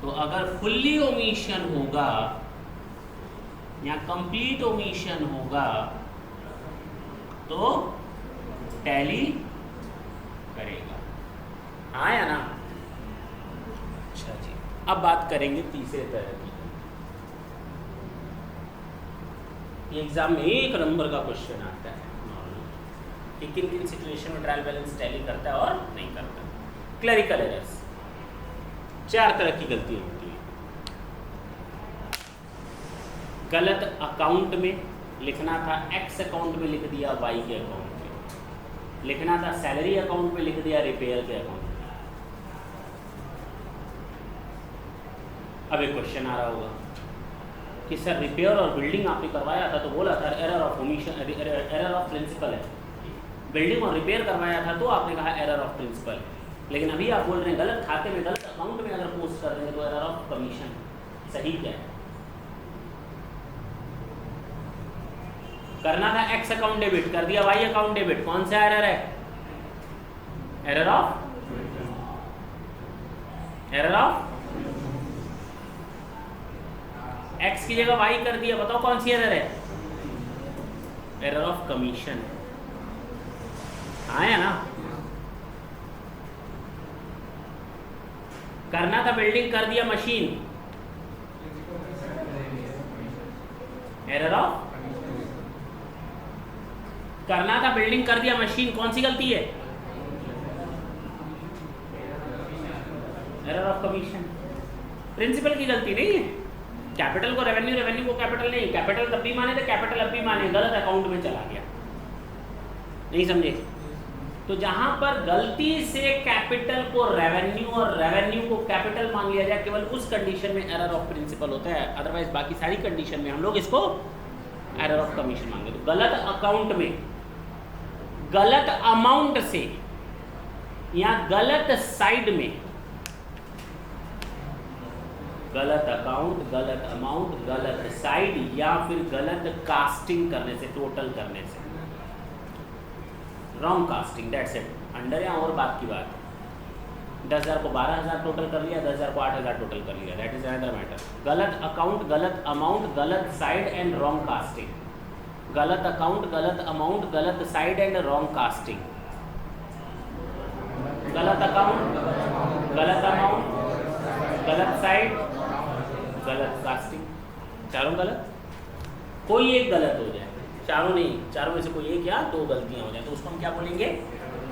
तो अगर फुल्ली ओमिशन होगा या कंप्लीट ओमिशन होगा तो टैली करेगा। हाँ या ना? अच्छा जी, अब बात करेंगे तीसरे तरह की। एग्जाम में 1 नंबर का क्वेश्चन आता है कि किन किन सिचुएशन में ट्रायल बैलेंस टैली करता है और नहीं करता। क्लरिकल एरर्स, 4 तरह की गलतियां होती है। गलत अकाउंट में लिखना था, एक्स अकाउंट में लिख दिया वाई के अकाउंट में, लिखना था सैलरी अकाउंट में लिख दिया रिपेयर के अकाउंट में। अब एक क्वेश्चन आ रहा होगा कि सर रिपेयर और बिल्डिंग आपने करवाया था तो बोला था error of omission, error of principle है। बिल्डिंग और रिपेयर करवाया था तो आपने कहा एरर ऑफ प्रिंसिपल है, लेकिन अभी आप बोल रहे हैं गलत खाते में गलत अकाउंट में अगर पोस्ट कर देंगे तो एरर ऑफ कमीशन। सही क्या है? करना था एक्स अकाउंट डेबिट, कर दिया वाई अकाउंट डेबिट, कौन सा एरर है? एरर ऑफ एक्स की जगह वाई कर दिया, बताओ कौन सी एरर है? Error of commission. हाँ या ना? करना था बिल्डिंग, कर दिया मशीन, एरर ऑफ। करना था बिल्डिंग, कर दिया मशीन, कौन सी गलती है? Error of commission. प्रिंसिपल की गलती नहीं है। कैपिटल को रेवेन्यू, रेवेन्यू को कैपिटल नहीं, कैपिटल तब भी माने तो कैपिटल अब भी माने, गलत अकाउंट में चला गया। नहीं समझे? तो जहां पर गलती से कैपिटल को रेवेन्यू और रेवेन्यू को कैपिटल मान लिया जाए, केवल उस कंडीशन में एरर ऑफ प्रिंसिपल होता है, अदरवाइज बाकी सारी कंडीशन में हम लोग इसको एरर ऑफ कमीशन मांगे। तो गलत अकाउंट में गलत अमाउंट से या गलत साइड में, गलत अकाउंट, गलत अमाउंट, गलत साइड या फिर गलत कास्टिंग करने से, टोटल करने से, wrong casting, that's it. Under या और बात की बात, 10,000 को 12,000 टोटल कर लिया, 10,000 को 8,000 टोटल कर लिया, दैट इज अनदर मैटर। गलत अकाउंट, गलत अमाउंट, गलत साइड एंड रॉन्ग कास्टिंग। गलत अकाउंट, गलत अमाउंट, गलत साइड एंड रॉन्ग कास्टिंग। गलत अकाउंट, गलत अमाउंट, गलत साइड, गलत कास्टिंग, चारों गलत। कोई एक गलत हो जाए, चारों नहीं, चारों में से कोई एक या 2 गलतियां हो जाए, तो उसको हम क्या बोलेंगे?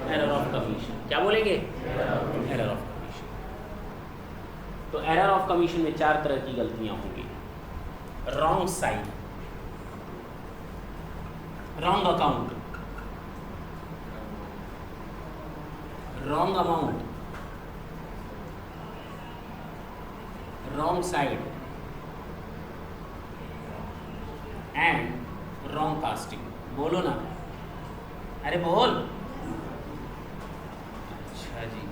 Error of commission. क्या बोलेंगे? Error of commission. तो एरर ऑफ कमीशन में 4 तरह की गलतियां होंगी। Wrong side, wrong account, wrong amount, wrong side and wrong casting. बोलो ना, अरे बोल। अच्छा जी,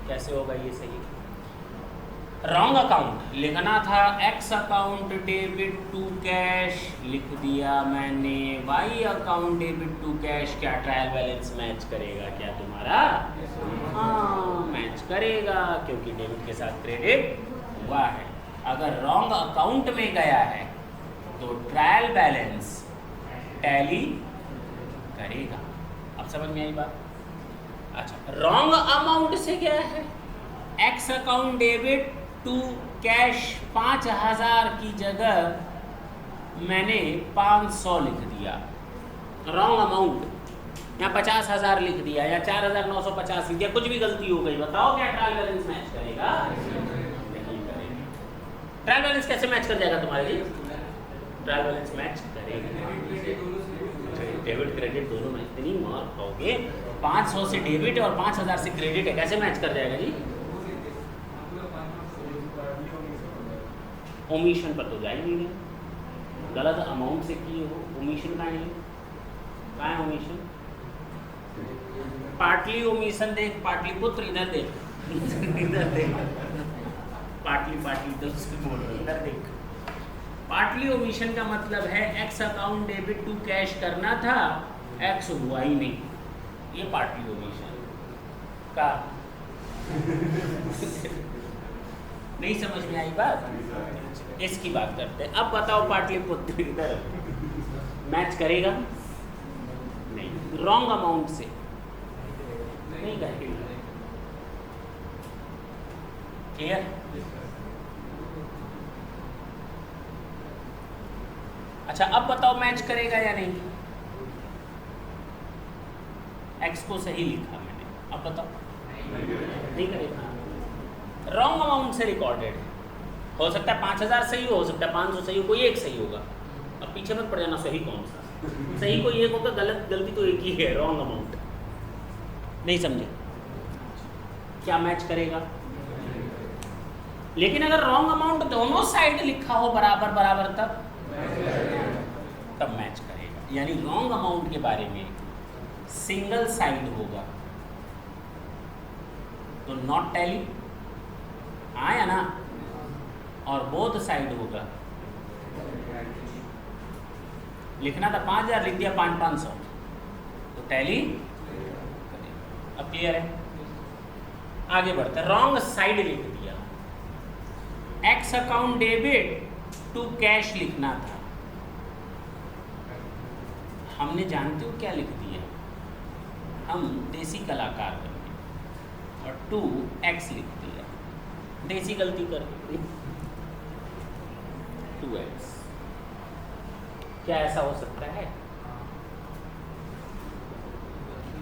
कैसे होगा ये सही? रॉन्ग अकाउंट लिखना था x account debit to cash, लिख दिया मैंने y account debit to cash. क्या ट्रायल बैलेंस मैच करेगा क्या तुम्हारा? हाँ, मैच करेगा, क्योंकि डेबिट के साथ क्रेडिट हुआ है। अगर रॉन्ग अकाउंट में गया है तो ट्रायल बैलेंस टैली करेगा। अब समझ में आई बात? अच्छा, रॉन्ग अमाउंट से गया है, x account debit to cash 5000 की जगह मैंने 500 लिख दिया, रॉन्ग अमाउंट, यहाँ 50,000 लिख दिया या 4,950 लिख दिया, कुछ भी गलती हो गई, बताओ क्या ट्रायल बैलेंस मैच करेगा? नहीं करेगा। ट्रायल बैलेंस कैसे मैच कर जाएगा तुम्हारे लिए? ट्रायल बैलेंस मैच करेगा, डेबिट क्रेडिट दोनों में इतनी मार खाओगे। 500 से डेबिट और 5,000 से क्रेडिट है, कैसे मैच कर जाएगा जी? ओमिशन पर तो जा ही नहीं, गलत अमाउंट से किए हो, ओमिशन कहाँ है ओमिशन? पाटली ओमिशन देख, पाटलिपुत्र इधर देख इधर देख, पाटली तो उसको बोल रहे इधर देख। पाटली ओमिशन का मतलब है x account debit to cash करना था, एक्स हुआ ही नहीं, ये पाटली ओमिशन का नहीं समझ में आई बात? इसकी बात करते हैं। अब बताओ पाटलिपुत्र इधर मैच करेगा? नहीं, रॉन्ग अमाउंट से नहीं करेगा। क्लियर? अच्छा, अब बताओ मैच करेगा या नहीं? एक्स को सही लिखा मैंने, अब बताओ नहीं करेगा। रॉन्ग अमाउंट से रिकॉर्डेड है, हो सकता है 5,000 सही हो सकता है 500 सही हो, कोई एक सही होगा। अब पीछे मत पड़ जाना, सही कौन सा? सही कोई एक होगा, गलती तो एक ही है, रॉन्ग अमाउंट। नहीं समझे? क्या मैच करेगा? लेकिन अगर रॉन्ग अमाउंट दोनों साइड लिखा हो बराबर बराबर तब मैच करेगा। यानी रॉन्ग अमाउंट के बारे में सिंगल साइड होगा तो नॉट टैली आया ना, और बोथ साइड होगा, लिखना था 5,000 लिख दिया 5,500 तो टैली। अब क्लियर है? आगे बढ़ते हैं। रॉन्ग साइड लिख दिया, x account debit to cash लिखना था, हमने जानते हो क्या लिख दिया? हम देसी कलाकार बने और 2x लिख दिया, देसी गलती कर दी 2x। क्या ऐसा हो सकता है?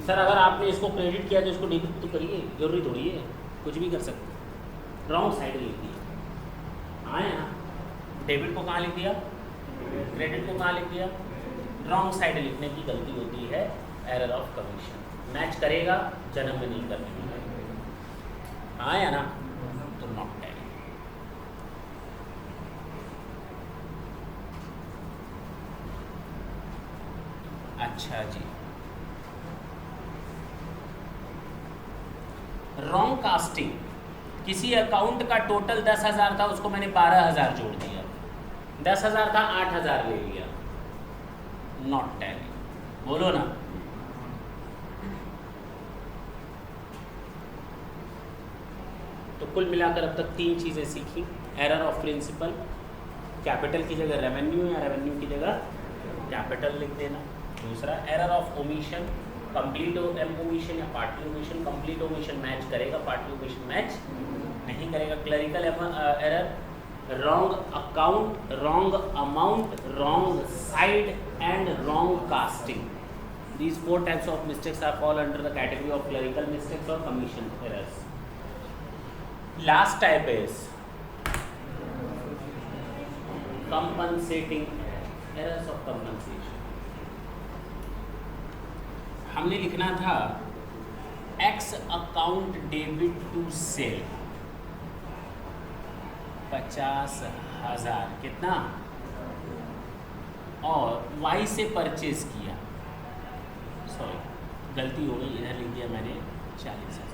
सर अगर आपने इसको क्रेडिट किया तो इसको डेबिट तो करिए, जरूरी थोड़ी है, कुछ भी कर सकते। रॉन्ग साइड लिख दिया, हाँ ना, डेबिट को कहाँ लिख दिया, क्रेडिट को कहाँ लिख दिया? रॉन्ग साइड लिखने की गलती होती है, एरर ऑफ कमीशन। मैच करेगा, जन्म में नहीं करने में, हाँ या ना, तो नॉट टैली। अच्छा जी, रॉन्ग कास्टिंग, किसी अकाउंट का टोटल 10,000 था, उसको मैंने 12,000 जोड़ दिया, 10,000 था 8,000 ले लिया, नॉट टैली। बोलो ना, तो कुल मिलाकर अब तक 3 चीज़ें सीखी। एरर ऑफ प्रिंसिपल, कैपिटल की जगह रेवेन्यू या रेवेन्यू की जगह कैपिटल लिख देना। दूसरा error of omission, complete omission या partly omission, complete omission match करेगा, पार्टली ओमिशन मैच नहीं करेगा। Clerical error, wrong account, wrong amount, wrong side and wrong casting. These 4 types of mistakes are fall under the category of clerical mistakes or commission errors. Last type is compensating errors of compensation. हमने लिखना था X account debit to sale 50,000 कितना, और Y से परचेज किया, सॉरी गलती हो गई, इधर लिख दिया मैंने 40,000।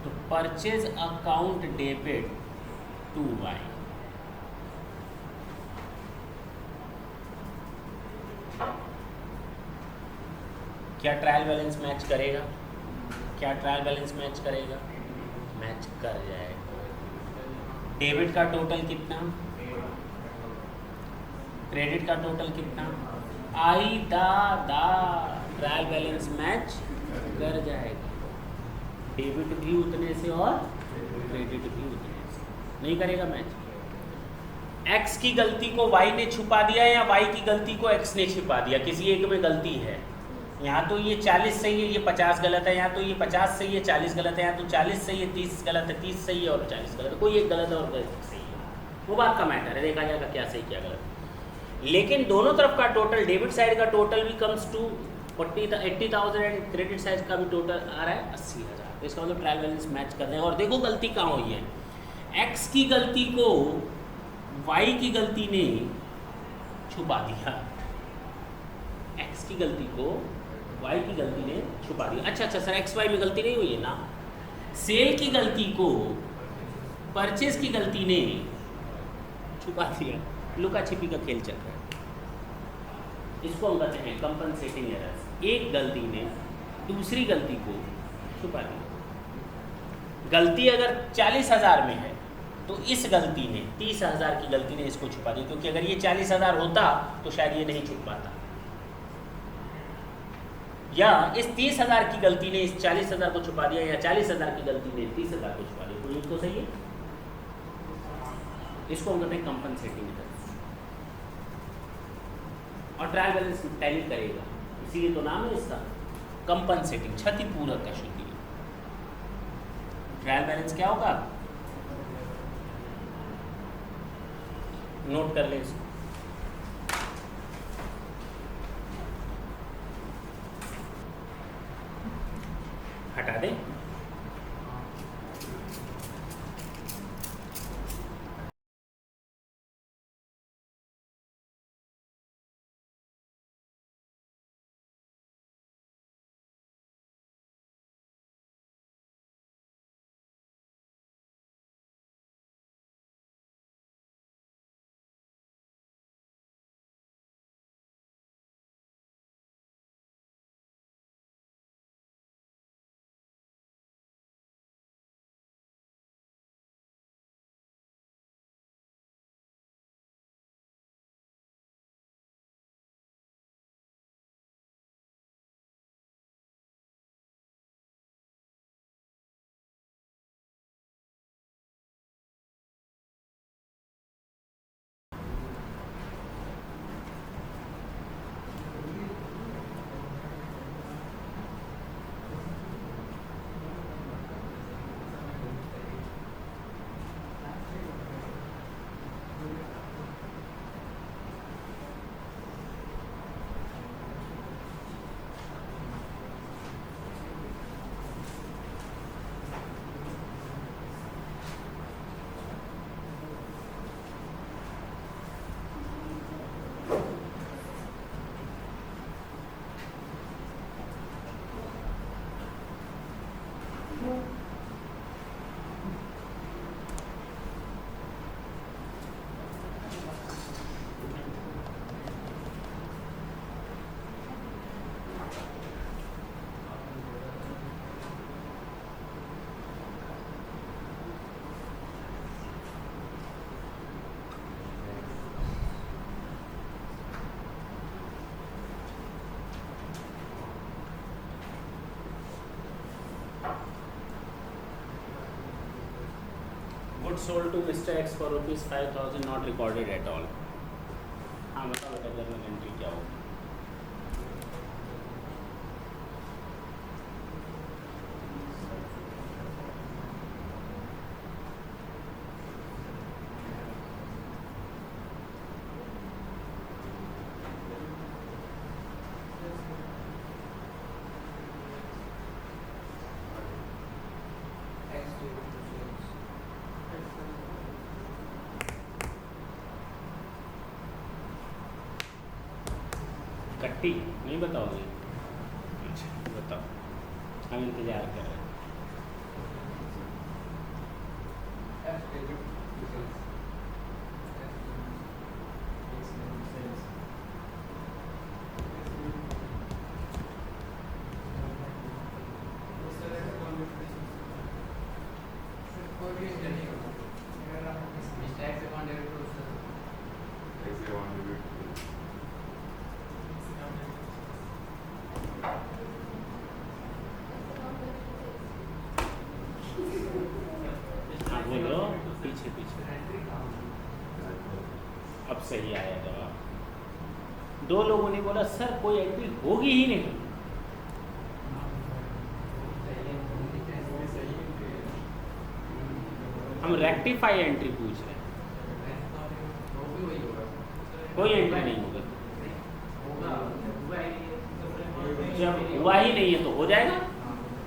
तो purchase account debit to Y, क्या ट्रायल बैलेंस मैच करेगा? क्या ट्रायल बैलेंस मैच करेगा? मैच कर जाएगा। डेबिट का टोटल कितना, क्रेडिट का टोटल कितना, आई दा ट्रायल बैलेंस मैच कर जाएगा। डेबिट भी उतने से और क्रेडिट भी उतने से। नहीं करेगा मैच। x की गलती को y ने छुपा दिया या y की गलती को x ने छुपा दिया, किसी एक में गलती है। यहाँ तो ये 40 सही है, ये 50 गलत है, यहाँ तो ये 50 सही है 40 गलत है, यहाँ तो 40 सही है 30 गलत है, 30 सही है और 40 गलत है, कोई एक गलत है और सही है, वो बात का मैटर है, देखा जाएगा क्या सही क्या गलत। लेकिन दोनों तरफ का टोटल, डेबिट साइड का टोटल भी comes to 80,000 and credit side का भी टोटल आ रहा है 80,000। तो इसका मतलब ट्रायल बैलेंस मैच कर रहे हैं। और देखो गलती कहाँ हुई है, एक्स की गलती को वाई की गलती ने छुपा दिया, एक्स की गलती को वाई की गलती ने छुपा दिया। अच्छा सर, एक्स वाई में गलती नहीं हुई है ना। सेल की गलती को परचेज की गलती ने छुपा दिया, लुका छिपी का खेल चल रहा है। इसको हम कहते हैं कंपनसेटिंग एरर्स। एक गलती ने दूसरी गलती को छुपा दिया। गलती अगर 40,000 में है तो इस गलती ने 30,000 की गलती ने इसको छुपा दिया, क्योंकि अगर ये 40,000 होता तो शायद ये नहीं छुप पाता, या इस 30,000 की गलती ने इस 40,000 को छुपा दिया, या 40,000 की गलती ने 30,000 को छुपा दिया। तो ये तो सही है, इसको हम कहते हैं कंपनसेटिंग एरर्स। और ट्रायल बैलेंस टैली करेगा, इसीलिए तो नाम है इसका कंपनसेटिंग, क्षतिपूरक का शुद्धि। ट्रायल बैलेंस क्या होगा, नोट कर ले इसको। हटा दे। Goods sold to Mr. X for rupees 5,000 not recorded at all. हाँ बताओ बेटा जर्नल एंट्री क्या होगी। कट्टी नहीं बताओगे? अच्छा बताओ, हम इंतजार कर रहे हैं। पीछे पीछे। अब सही आया जवाब। दो लोगों ने बोला सर कोई एंट्री होगी ही नहीं। हम रेक्टिफाई एंट्री पूछ रहे हैं, कोई एंट्री नहीं होगा। जब हुआ ही नहीं है तो हो जाएगा।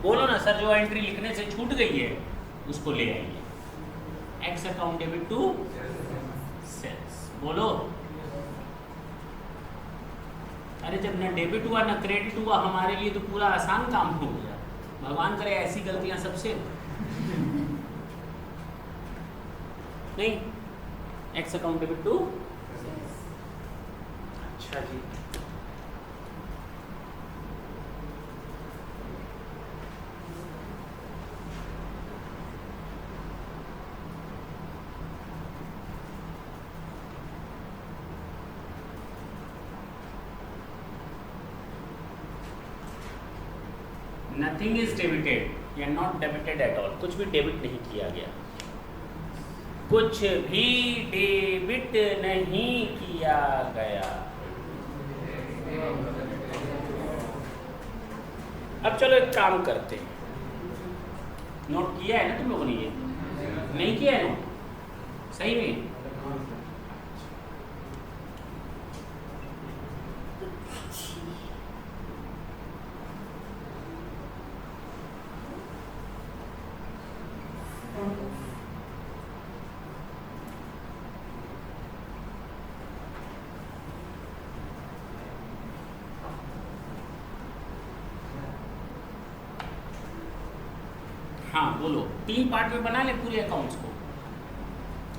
बोलो ना सर जो एंट्री लिखने से छूट गई है उसको ले आइए। X account debit to sales. बोलो। अरे जब ना डेबिट हुआ ना क्रेडिट हुआ हमारे लिए तो पूरा आसान काम हो गया। भगवान करे ऐसी गलतियां सबसे नहीं। X account debit to. अच्छा जी। नथिंग इज डेबिटेड या नॉट डेबिटेड एट ऑल। कुछ भी डेबिट नहीं किया गया, कुछ भी डेबिट नहीं किया गया। अब चलो एक काम करते हैं। नोट किया है ना तुम लोगों ने? ये नहीं किया है नोट? सही में? हाँ बोलो। 3 पार्ट में बना ले पूरे अकाउंट्स को।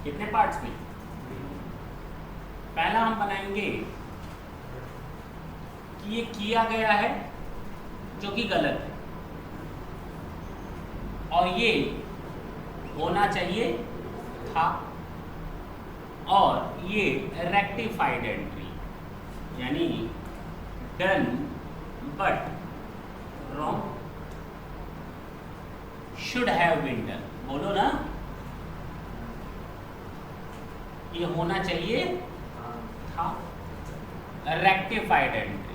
कितने पार्ट्स में? पहला हम बनाएंगे कि ये किया गया है जो कि गलत है, और ये होना चाहिए था, और ये रेक्टिफाइड एंट्री यानी done but wrong, should have been done. बोलो ना, ये होना चाहिए था, रेक्टिफाइड एंट्री।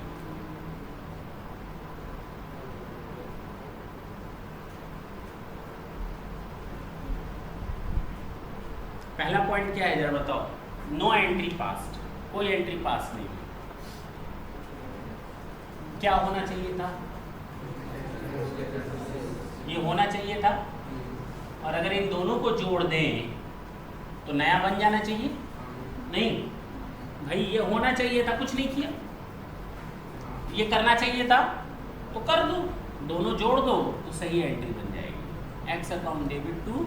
पहला पॉइंट क्या है जरा बताओ? No entry passed. कोई एंट्री पास नहीं। क्या होना चाहिए था? ये होना चाहिए था, और अगर इन दोनों को जोड़ दें तो नया बन जाना चाहिए। नहीं भाई, ये होना चाहिए था, कुछ नहीं किया। ये करना चाहिए था तो कर दो, दोनों जोड़ दो तो सही एंट्री बन जाएगी। X account debit to.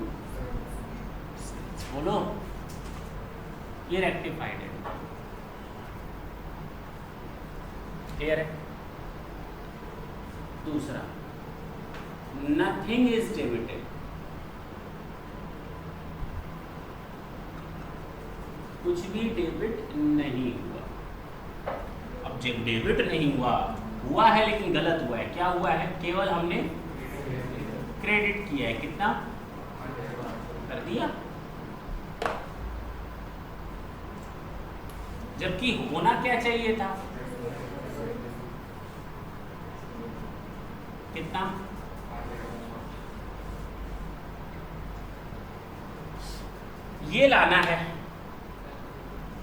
बोलो, ये रेक्टिफाइड है। क्लियर है? दूसरा, नथिंग इज डेबिटेड। कुछ भी डेबिट नहीं हुआ। अब जब डेबिट नहीं हुआ, हुआ है लेकिन गलत हुआ है। क्या हुआ है? केवल हमने क्रेडिट किया है। कितना कर दिया? जबकि होना क्या चाहिए था? कितना? ये लाना है,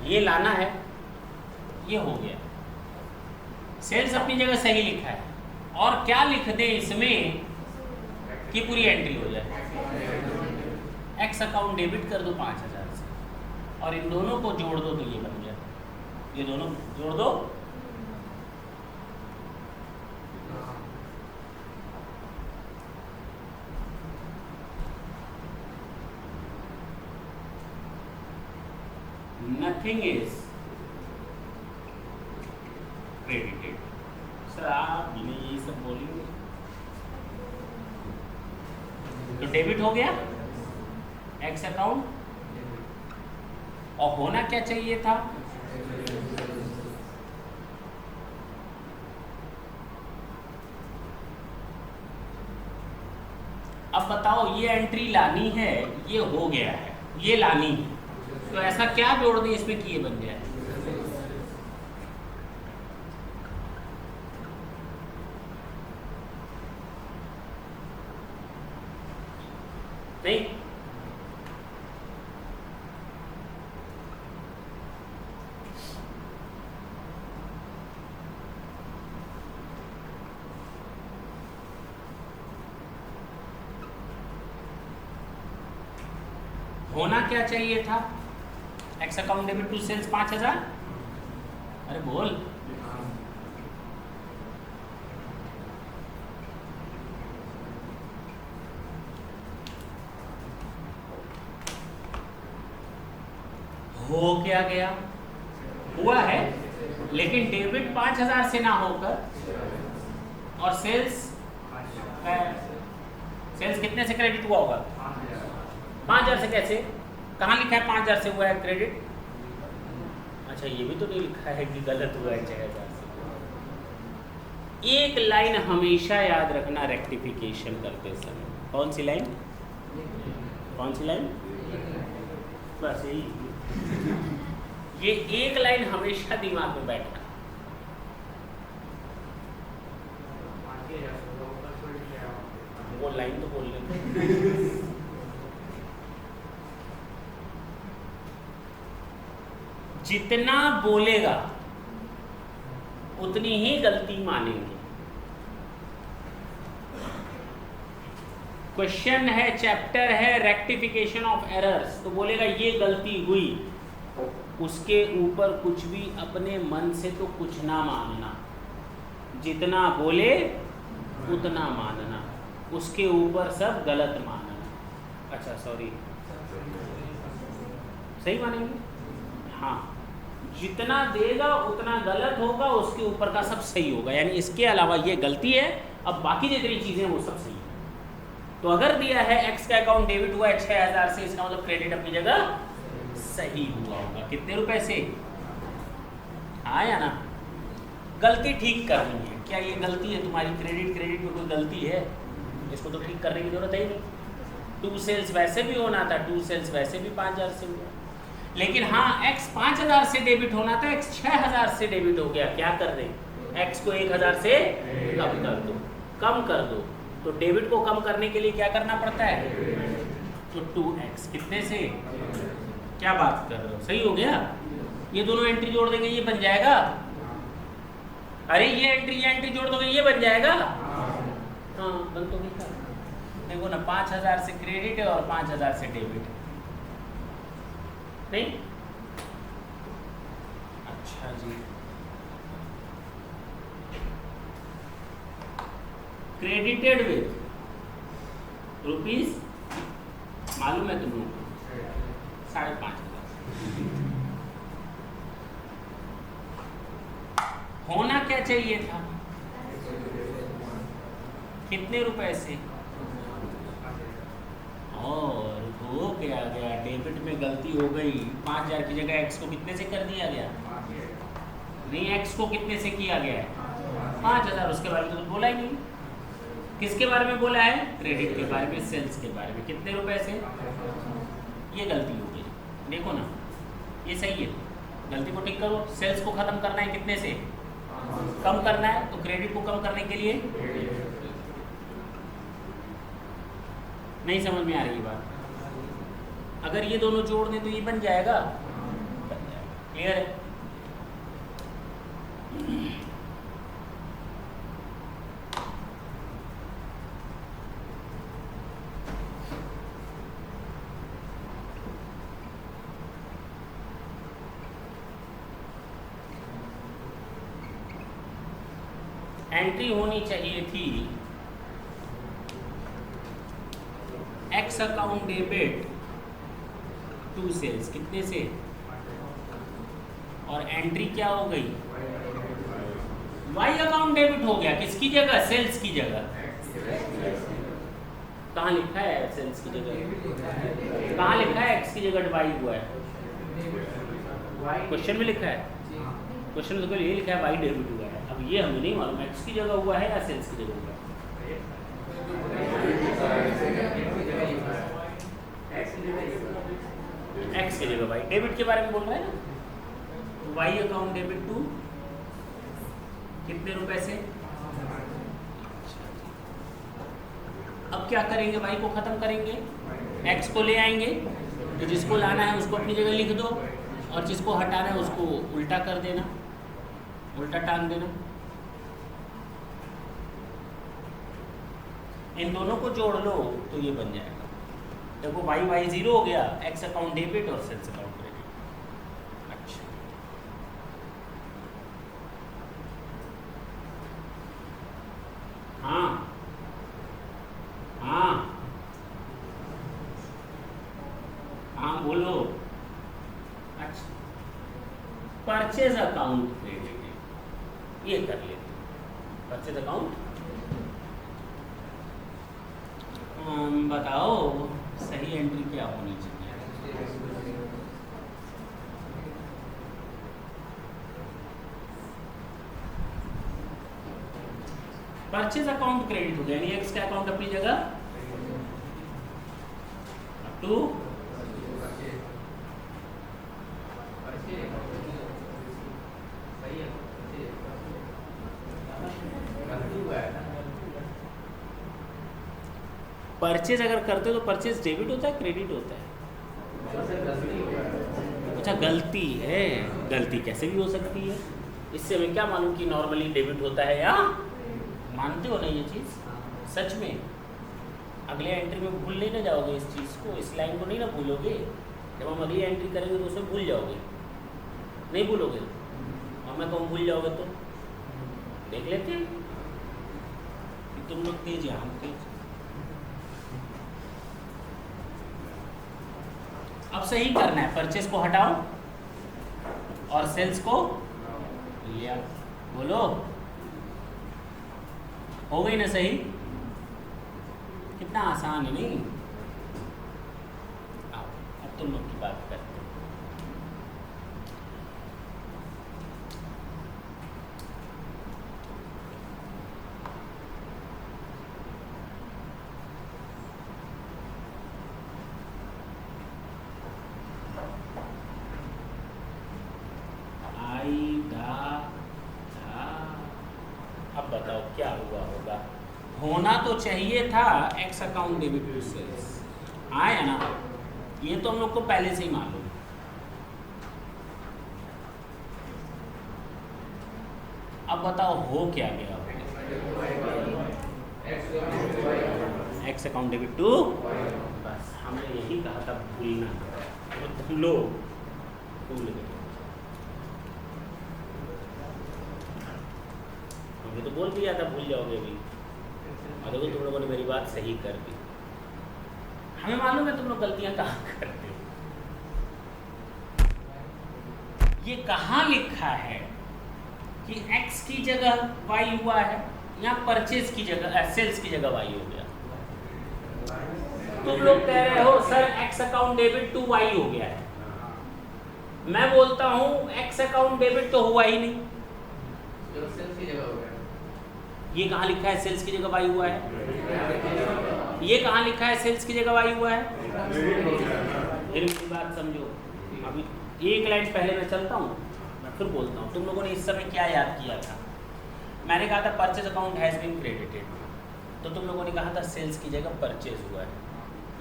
ये लाना है, ये हो गया। सेल्स अपनी जगह सही लिखा है, और क्या लिख दे इसमें कि पूरी एंट्री हो जाए। एक्स अकाउंट डेबिट कर दो 5000 से, और इन दोनों को जोड़ दो तो ये बन गया। ये दोनों जोड़ दो, नथिंग इज क्रेडिटेड। सर आप ये सब बोलेंगे तो डेबिट हो गया एक्स अकाउंट, और होना क्या चाहिए था? अब बताओ, ये एंट्री लानी है, ये हो गया है, ये लानी है, तो ऐसा क्या जोड़ दें इसमें कि ये बन जाए? नहीं, होना क्या चाहिए था? X account debit to sales 5000। अरे बोल, हो क्या गया? हुआ है, लेकिन डेबिट 5000 से ना होकर और सेल्स कितने से क्रेडिट हुआ होगा? 5000 से। कैसे? कहाँ लिखा है 5000 से हुआ है क्रेडिट? अच्छा, ये भी तो नहीं लिखा है कि गलत हुआ है 6000 से। एक लाइन हमेशा याद रखना रेक्टिफिकेशन करते समय। कौन सी लाइन? कौन सी लाइन? बस यही, ये एक लाइन हमेशा दिमाग में बैठा। वो लाइन तो बोलने जितना बोलेगा उतनी ही गलती मानेंगे। क्वेश्चन है, चैप्टर है रेक्टिफिकेशन ऑफ एरर्स, तो बोलेगा ये गलती हुई, उसके ऊपर कुछ भी अपने मन से तो कुछ ना मानना, जितना बोले उतना मानना, उसके ऊपर सब गलत मानना। अच्छा सॉरी, सही मानेंगे? हाँ, जितना देगा उतना गलत होगा, उसके ऊपर का सब सही होगा, यानी इसके अलावा ये गलती है, अब बाकी जितनी चीज़ें वो सब सही है। तो अगर दिया है एक्स का अकाउंट डेबिट हुआ है 6000 से, इसका मतलब क्रेडिट अपनी जगह सही हुआ होगा। कितने रुपए से? हाँ या ना? गलती ठीक करनी है। क्या ये गलती है तुम्हारी? क्रेडिट में कोई गलती है? इसको तो ठीक करने की जरूरत है ही नहीं। टू सेल्स वैसे भी होना था, टू सेल्स वैसे भी 5000 से हुआ, लेकिन हाँ एक्स 5000 से डेबिट होना था, एक्स 6000 से डेबिट हो गया। क्या कर रहे? एक्स को 1000 से कम कर दो, कम कर दो। तो डेबिट को कम करने के लिए क्या करना पड़ता है? तो 2x कितने से? क्या बात कर रहे हो? सही हो गया। ये दोनों एंट्री जोड़ देंगे, ये बन जाएगा। अरे ये एंट्री जोड़ दोगे, ये बन जाएगा। हाँ बन तो गया। देखो ना, 5000 से क्रेडिट है और 5000 से डेबिट है। नहीं? अच्छा जी, क्रेडिटेड विद रुपीज, मालूम है तुम लोगों को? 5500। होना क्या चाहिए था? कितने रुपए से? और हो क्या गया? डेबिट में गलती हो गई, 5000 की जगह एक्स को कितने से कर दिया गया? नहीं, एक्स को कितने से किया गया है? 5000। उसके बारे में तो बोला ही नहीं। किसके बारे में बोला है? क्रेडिट के बारे में, सेल्स के बारे में। कितने रुपए से? ये गलती हो गई। देखो ना, ये सही है, गलती को ठीक करो। सेल्स को खत्म करना है कितने से? कम करना है, तो क्रेडिट को कम करने के लिए नहीं समझ में आ रही बात? अगर ये दोनों जोड़ दें तो ये बन जाएगा। क्लियर है? एंट्री होनी चाहिए थी X account debit to sales, कितने से? और एंट्री क्या हो गई? वाई अकाउंट डेबिट हो गया। किसकी जगह? सेल्स की जगह। कहाँ लिखा है सेल्स की जगह? कहाँ लिखा है एक्स की जगह वाई हुआ है? क्वेश्चन में लिखा है। क्वेश्चन में तो ये लिखा है वाई डेबिट हुआ है। अब ये हमें नहीं मालूम एक्स की जगह हुआ है या सेल्स की जगह हुआ है। एक्स की जगह वाई, डेबिट के बारे में बोल रहा है ना। वाई अकाउंट डेबिट टू कितने रुपए से। अब क्या करेंगे, वाई को खत्म करेंगे, एक्स को ले आएंगे, तो जिसको लाना है उसको अपनी जगह लिख दो और जिसको हटाना है उसको उल्टा कर देना, उल्टा टांग देना। इन दोनों को जोड़ लो तो ये बन जाएगा। देखो वाई वाई जीरो हो गया, एक्स अकाउंट डेबिट और सेल्स अकाउंट क्रेडिट। अच्छा हाँ हाँ हाँ बोलो। अच्छा परचेज अकाउंट क्रेडिट ये कर लेते हैं। परचेज अकाउंट बताओ सही एंट्री क्या होनी चाहिए। परचेज अकाउंट क्रेडिट हो गया, यानी एक्स का अकाउंट अपनी जगह अप टू परचेज अगर करते हो तो परचेज डेबिट होता है क्रेडिट होता है। अच्छा गलती है, गलती कैसे भी हो सकती है, इससे हमें क्या मालूम कि नॉर्मली डेबिट होता है या मानते हो ना ये चीज़ सच में। अगले एंट्री में भूल नहीं ना जाओगे इस चीज़ को, इस लाइन को नहीं ना भूलोगे। जब हम अगली एंट्री करेंगे तो उसमें भूल जाओगे, नहीं भूलोगे। और मैं कहूँ भूल जाओगे तो देख लेते हैं कि तुम लोग तेज या हम तेज। अब सही करना है, परचेज को हटाओ और सेल्स को लिया। बोलो हो गई ना सही। कितना आसान है नहीं। अब तुम लोग की बात करते हैं। अब बताओ क्या हुआ होगा। होना तो चाहिए था x account debit to sales, आया ना। ये तो हम लोग को पहले से ही मालूम। अब बताओ हो क्या गया। एक्स अकाउंट डेबिट टू, बस हमने यही कहा था भूलना, तो तुम लोग भूल गए। हमने तो बोल दिया था भूल जाओगे अभी, और देखो तुम लोगों ने मेरी बात सही कर दी। हमें मालूम है तुम लोग गलतियां कहाँ करते हो। ये कहाँ लिखा है कि x की जगह y हुआ है, या परचेज की जगह सेल्स की जगह y हो गया। तुम लोग कह रहे हो sir x account debit to y हो गया है। मैं बोलता हूँ x अकाउंट डेबिट तो हुआ ही नहीं, सेल्स की जगह हो गया। ये कहाँ लिखा है सेल्स की जगह y हुआ है। ये कहाँ लिखा है सेल्स की जगह y हुआ है। फिर मेरी बात समझो। अभी एक लाइन पहले मैं चलता हूँ, मैं फिर बोलता हूँ। तुम लोगों ने इस समय क्या याद किया था। मैंने कहा था purchase account has been credited, तो तुम लोगों ने कहा था सेल्स की जगह परचेज हुआ है।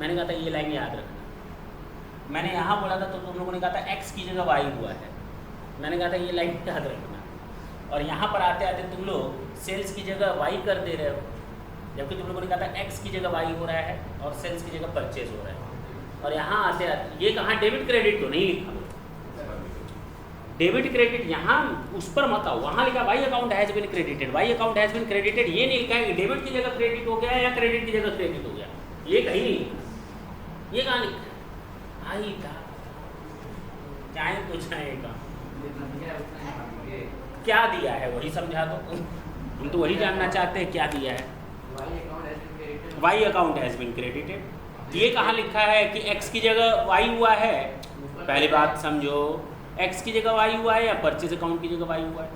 मैंने कहा था ये लाइन याद रखना। मैंने यहाँ बोला था तो तुम लोगों ने कहा था एक्स की जगह वाई हुआ है। मैंने कहा था ये लाइन याद रखना। और यहाँ पर आते आते तुम लोग सेल्स की जगह वाई कर दे रहे हो, जबकि तुम लोगों ने कहा था एक्स की जगह वाई हो रहा है और सेल्स की जगह परचेज हो रहा है। और यहाँ आते आते ये कहाँ डेबिट क्रेडिट तो नहीं लिखा, डेबिट क्रेडिट यहाँ उस पर मत आओ। वहाँ लिखा Y account has been credited, Y account has been credited. ये नहीं लिखा है कि डेबिट की जगह क्रेडिट हो गया या क्रेडिट की जगह क्रेडिट हो गया, ये कहीं नहीं लिखा। ये कहाँ लिखा है। आई था चाहे कुछ आएगा क्या दिया है वही समझा दो। हम तो वही जानना चाहते हैं क्या दिया है। Y account has been credited. ये कहाँ लिखा है कि एक्स की जगह वाई हुआ है। पहली बात समझो, एक्स की जगह वाई हुआ है या परचेज अकाउंट की जगह वाई हुआ है।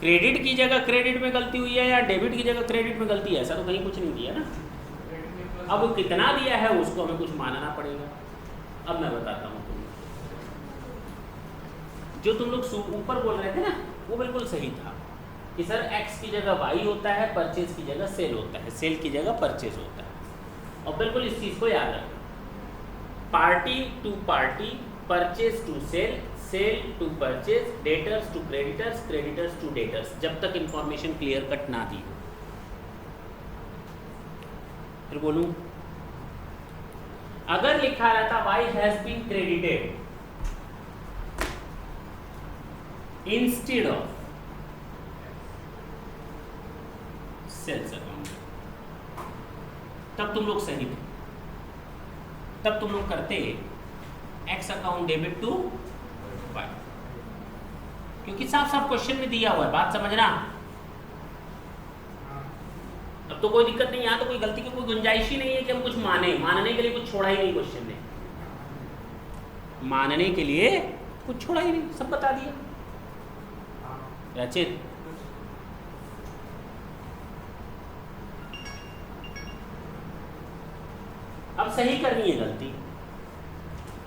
क्रेडिट की जगह क्रेडिट में गलती हुई है या डेबिट की जगह क्रेडिट में गलती है, ऐसा तो कहीं कुछ नहीं दिया ना। अब कितना दिया है उसको हमें कुछ मानना पड़ेगा। अब मैं बताता हूँ तुम जो तुम लोग ऊपर बोल रहे थे ना वो बिल्कुल सही था कि सर एक्स की जगह वाई होता है, परचेज की जगह सेल होता है, सेल की जगह परचेज होता है। और बिल्कुल इस चीज़ को याद रखना, party to party, purchase to sale, sale to purchase, debtors to creditors, creditors to debtors, जब तक इंफॉर्मेशन क्लियर कट ना दी हो। फिर बोलूं, अगर लिखा रहता Y has been credited instead of sales account, तब तुम लोग सही थे, तब तुम लोग करते X account debit to Y, क्योंकि साफ साफ क्वेश्चन में दिया हुआ है, बात समझना। अब तो कोई दिक्कत नहीं, यहाँ तो कोई गलती की कोई गुंजाइश ही नहीं है कि हम कुछ मानने के लिए कुछ छोड़ा ही नहीं क्वेश्चन ने, मानने के लिए कुछ छोड़ा ही नहीं, सब बता दिया। रचित, अब सही करनी है गलती,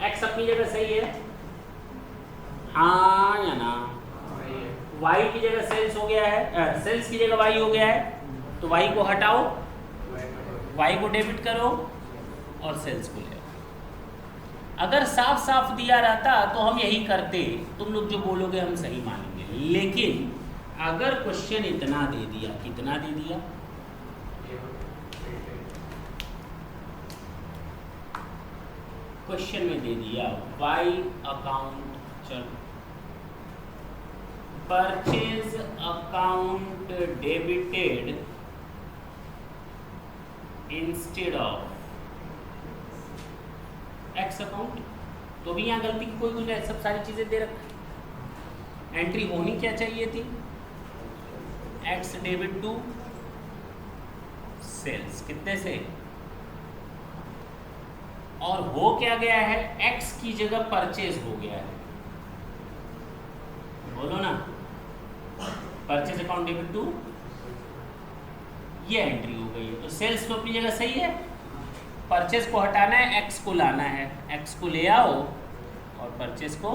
एक्स अपनी जगह सही है, हाँ या ना, वाई की जगह सेल्स हो गया है, सेल्स की जगह वाई हो गया है, तो वाई को हटाओ, वाई को डेबिट करो और सेल्स को ले आओ। अगर साफ साफ दिया रहता तो हम यही करते, तुम लोग जो बोलोगे हम सही मानेंगे, लेकिन अगर क्वेश्चन इतना दे दिया, कितना दे दिया, क्वेश्चन में दे दिया वाई अकाउंट, चलो purchase account debited instead of x account, तो भी यहाँ गलती की कोई गुंजाइश, सब सारी चीजें दे रखी। एंट्री होनी क्या चाहिए थी, एक्स डेबिट टू सेल्स, कितने से, और हो क्या गया है, एक्स की जगह परचेज हो गया है, बोलो ना, परचेज अकाउंट डेबिट टू, ये एंट्री हो गई है। तो सेल्स तो अपनी जगह सही है, परचेज को हटाना है, एक्स को लाना है, एक्स को ले आओ और परचेज को,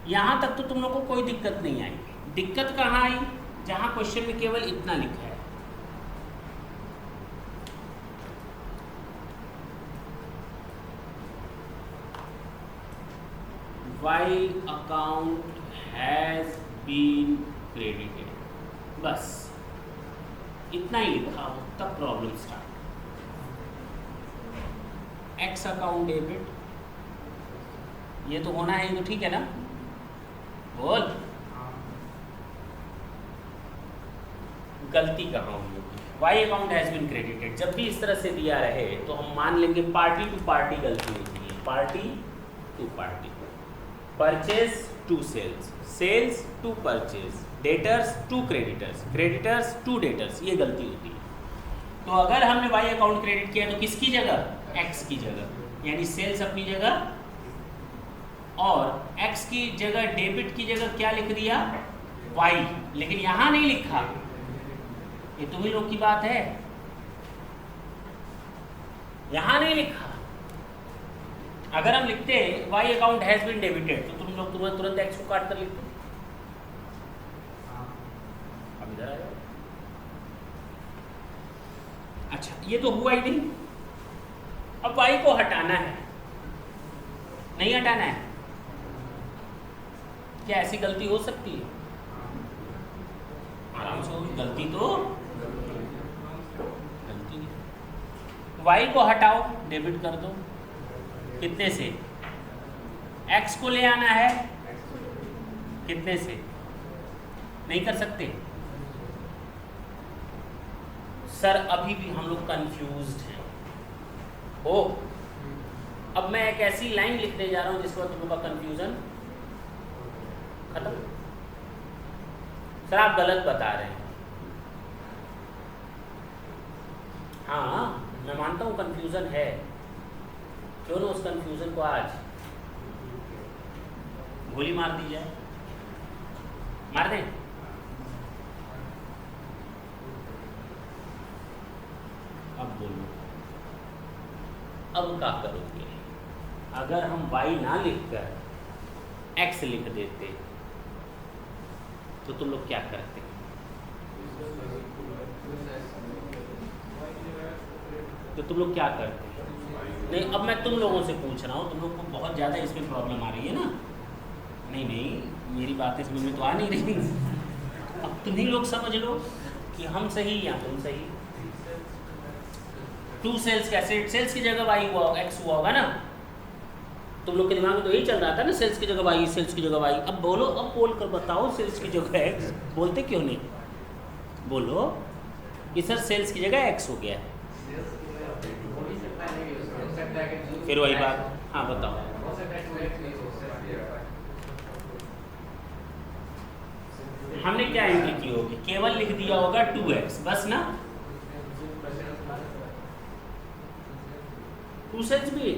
यहां तक तो तुम लोग को कोई दिक्कत नहीं आई। दिक्कत कहाँ आई, जहां क्वेश्चन में केवल इतना लिखा है, Y account has been credited, बस इतना ही लिखा हो तब problem start. X account debit, ये तो होना है, तो ठीक है ना, बोल गलती कहाँ हुई, Y account has been credited, जब भी इस तरह से दिया रहे तो हम मान लेंगे पार्टी टू पार्टी गलती होती है, party to party, purchase to sales, sales to purchase, debtors to creditors, creditors to debtors, ये गलती होती है। तो अगर हमने वाई अकाउंट क्रेडिट किया तो किसकी जगह, एक्स की जगह, यानी सेल्स अपनी जगह, और एक्स की जगह डेबिट की जगह क्या लिख दिया, वाई, लेकिन यहां नहीं लिखा, ये तुम ही लोग की बात है, यहां नहीं लिखा। अगर हम लिखते Y account has been debited तो तुम लोग तुरंत एक्स को काट कर लिखते, अब इधर आया, अच्छा ये तो हुआ ही नहीं, अब वाई को हटाना है, नहीं हटाना है, क्या ऐसी गलती हो सकती है, आराम से होगी गलती, तो गलती नहीं, वाई को हटाओ, डेबिट कर दो, कितने से, एक्स को ले आना है, कितने से, नहीं कर सकते सर, अभी भी हम लोग कंफ्यूज्ड हैं। हो, अब मैं एक ऐसी लाइन लिखने जा रहा हूं जिसके बाद तुम लोग का कंफ्यूजन खत्म। सर आप गलत बता रहे हैं, हाँ मैं मानता हूं कंफ्यूजन है, क्यों ना उस कंफ्यूजन को आज गोली मार दी जाए, मार दें, अब बोलो, अब क्या करोगे? अगर हम y ना लिखकर x लिख देते तो तुम लोग क्या करते? तो तुम लोग क्या करते? नहीं, अब मैं तुम लोगों से पूछ रहा हूँ, तुम लोग को बहुत ज़्यादा इसमें प्रॉब्लम आ रही है ना? नहीं नहीं, मेरी बातें समझ में तो आ नहीं रही। अब तुम ही लोग समझ लो कि हम सही या तुम सही। टू सेल्स कैसे, सेल्स की जगह वाई हुआ, एक्स हुआ होगा ना? तुम लोग के दिमाग में तो यही चल रहा था ना, सेल्स की जगह वाई, सेल्स की जगह वाई। अब बोलो, अब बोल कर बताओ सेल्स की जगह एक्स। बोलते क्यों नहीं? बोलो कि सर सेल्स की जगह एक्स हो गया है। फिर वही बात, हाँ बताओ। हमने क्या एंट्री की होगी? केवल लिख दिया होगा 2x बस ना। टू सेल्स भी,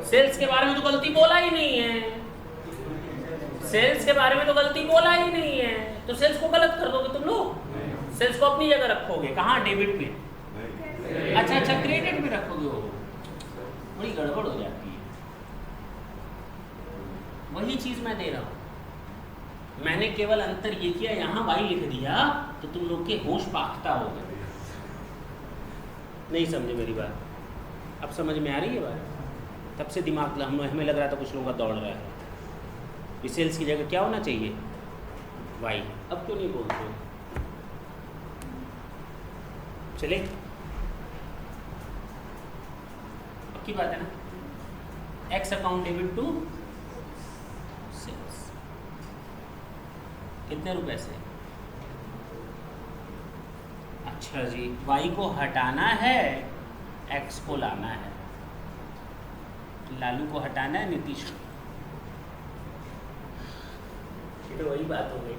सेल्स के बारे में तो गलती बोला ही नहीं है, सेल्स के बारे में तो गलती बोला ही नहीं है, तो सेल्स को गलत कर दोगे तुम लोग। सेल्स को अपनी जगह रखोगे, कहाँ? डेबिट में। अच्छा अच्छा, क्रेडिट में रखोगे, वो बड़ी गड़बड़ हो जाती है। वही चीज मैं दे रहा हूं, मैंने केवल अंतर ये किया, यहां y लिख दिया तो तुम लोग के होश पाखता हो गए। नहीं समझे मेरी बात? अब समझ में आ रही है बात? तब से दिमाग हमें लग रहा था कुछ लोगों का दौड़ रहा है कि सेल्स की जगह क्या होना चाहिए? y। अब क्यों नहीं बोलते हो? चले, अब की बात है ना। X account debit to sales, कितने रुपए से? अच्छा जी, y को हटाना है, x को लाना है। लालू को हटाना है, नीतीश को। ये तो वही बात हो गई।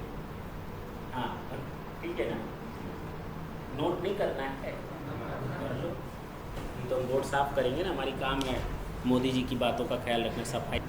हाँ ठीक है ना, नोट नहीं करना है कर लो। तो हम बोर्ड साफ करेंगे ना, हमारी काम है मोदी जी की बातों का ख्याल रखना, सफाई।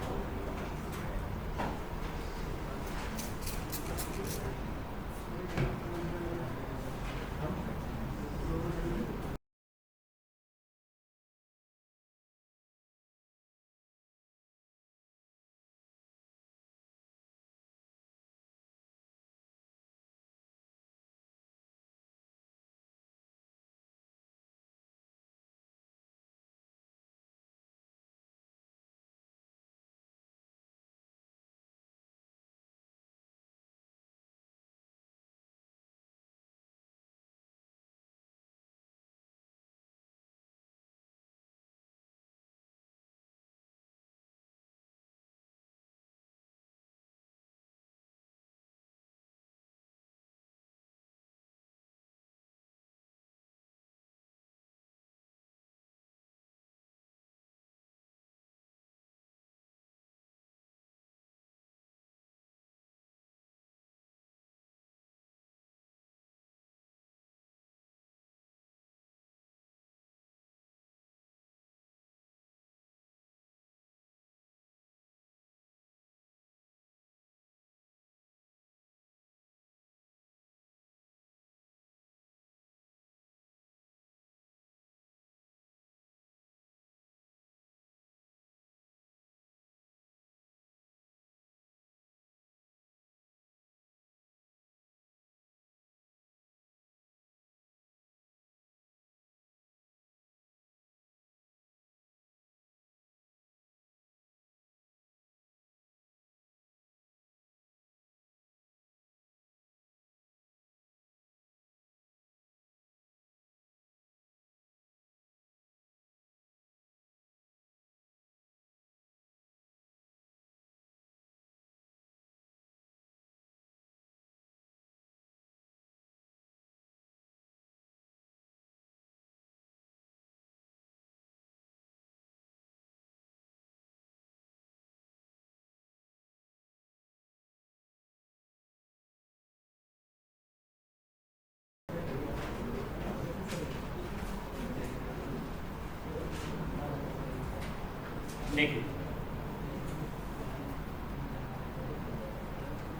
देखिए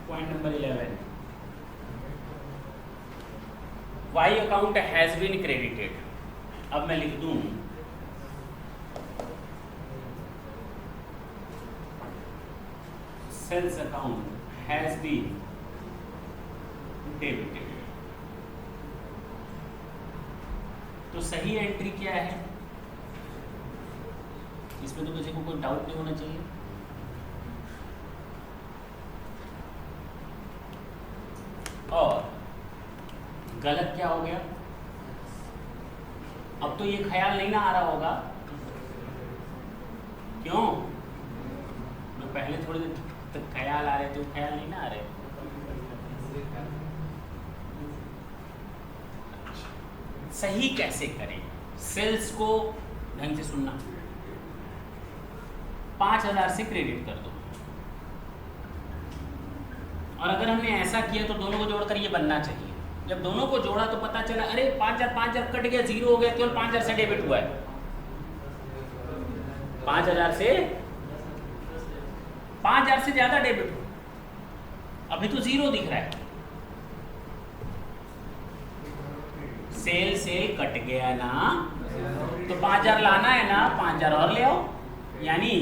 point number 11, y account has been credited. अब मैं लिख दूं sales account has been debited, तो सही एंट्री क्या है? इसमें तो किसी को कोई डाउट नहीं होना चाहिए। और गलत क्या हो गया? अब तो ये ख्याल नहीं ना आ रहा होगा, क्यों? मैं पहले थोड़ी देर तक ख्याल आ रहे थे, ख्याल नहीं ना आ रहे। सही कैसे करें? सेल्स को ढंग से सुनना, 5,000 से क्रेडिट कर दो, और अगर हमने ऐसा किया तो दोनों को जोड़कर ये बनना चाहिए। जब दोनों को जोड़ा तो पता चला अरे 5,000 कट गया, 0 हो गया, केवल 5,000 से डेबिट हुआ है। 5,000 से 5,000 से ज्यादा डेबिट हो, अभी तो 0 दिख रहा है। सेल कट गया ना, तो 5,000 लाना है ना, 5,000 और ले आओ, यानी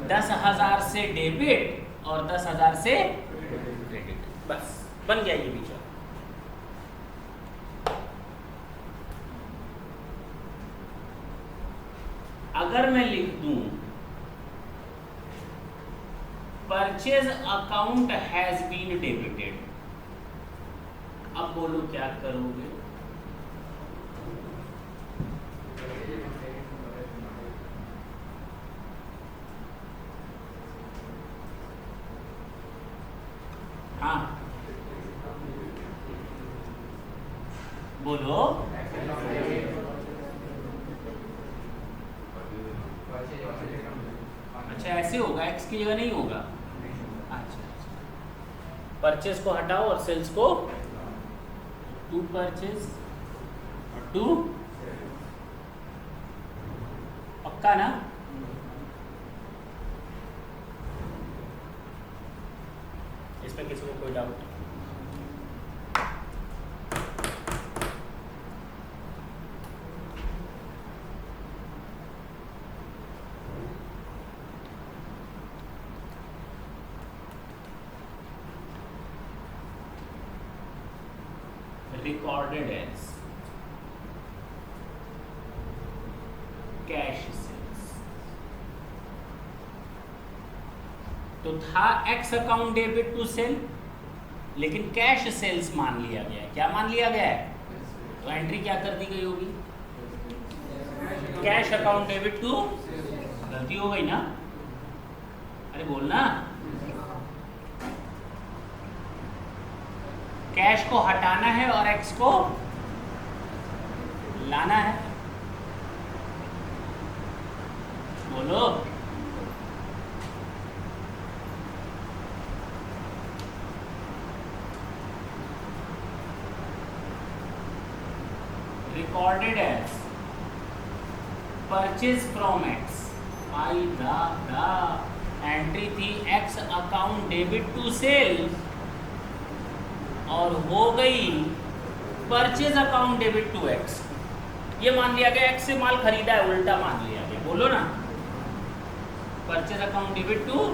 10,000 से डेबिट और 10,000 से क्रेडिट, बस बन गया ये विचार। अगर मैं लिख दूं purchase account has been debited, अब बोलो क्या करोगे? हाँ बोलो। अच्छा ऐसे होगा, एक्स की जगह नहीं होगा। अच्छा, परचेज को हटाओ और सेल्स को टू परचेज और टू, पक्का ना? इसमें किसी को कोई doubt? Recorded as cash sales, तो था x account debit to sale, लेकिन कैश सेल्स मान लिया गया है। क्या मान लिया गया है? तो एंट्री क्या कर दी गई होगी? कैश अकाउंट डेबिट टू, गलती हो गई ना? अरे बोलना, कैश को हटाना है और एक्स को लाना है, बोलो। Recorded as purchase from X, I the entry थी X account debit to sale और हो गई purchase account debit to X. ये मान लिया गया एक्स से माल खरीदा है, उल्टा मान लिया गया, बोलो ना। परचेज अकाउंट डेबिट टू,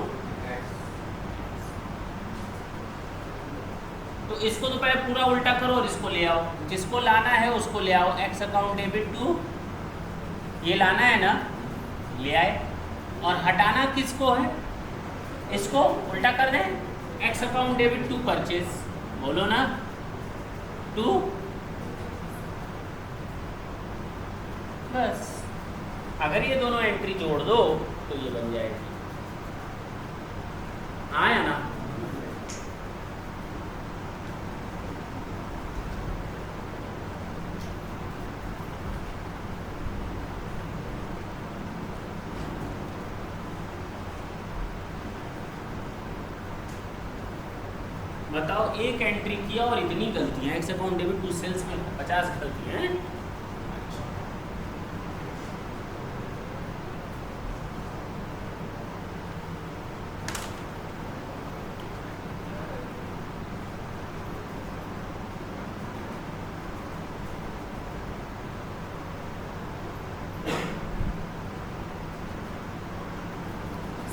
तो इसको तो पहले पूरा उल्टा करो और इसको ले आओ, जिसको लाना है उसको ले आओ। एक्स अकाउंट डेबिट टू, ये लाना है ना, ले आए। और हटाना किसको है? इसको उल्टा कर दें, X account debit to purchase, बोलो ना, टू, बस। अगर ये दोनों एंट्री जोड़ दो तो ये बन जाएगी, आया ना? बताओ, एक एंट्री किया और इतनी गलतियां, X account debit to sales में 50 गलतियां हैं।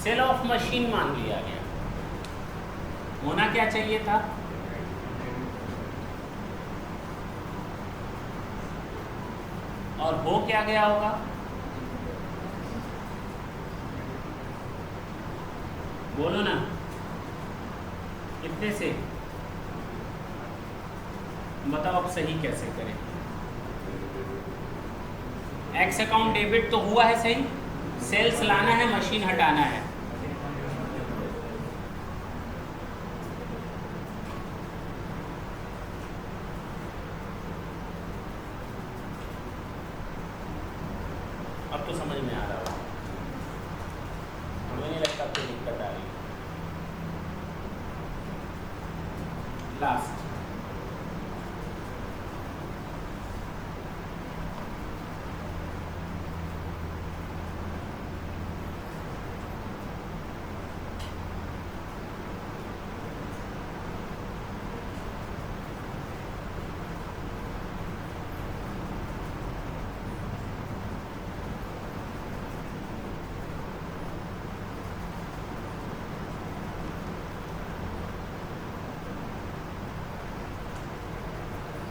सेल ऑफ मशीन मान लिया गया। होना क्या चाहिए था? और हो क्या गया होगा? बोलो ना, कितने से? बताओ अब सही कैसे करें। एक्स अकाउंट डेबिट तो हुआ है सही, सेल्स लाना है, मशीन हटाना है। अब तो समझ में आ रहा होगा, हमें नहीं लगता कोई दिक्कत आ रही। लास्ट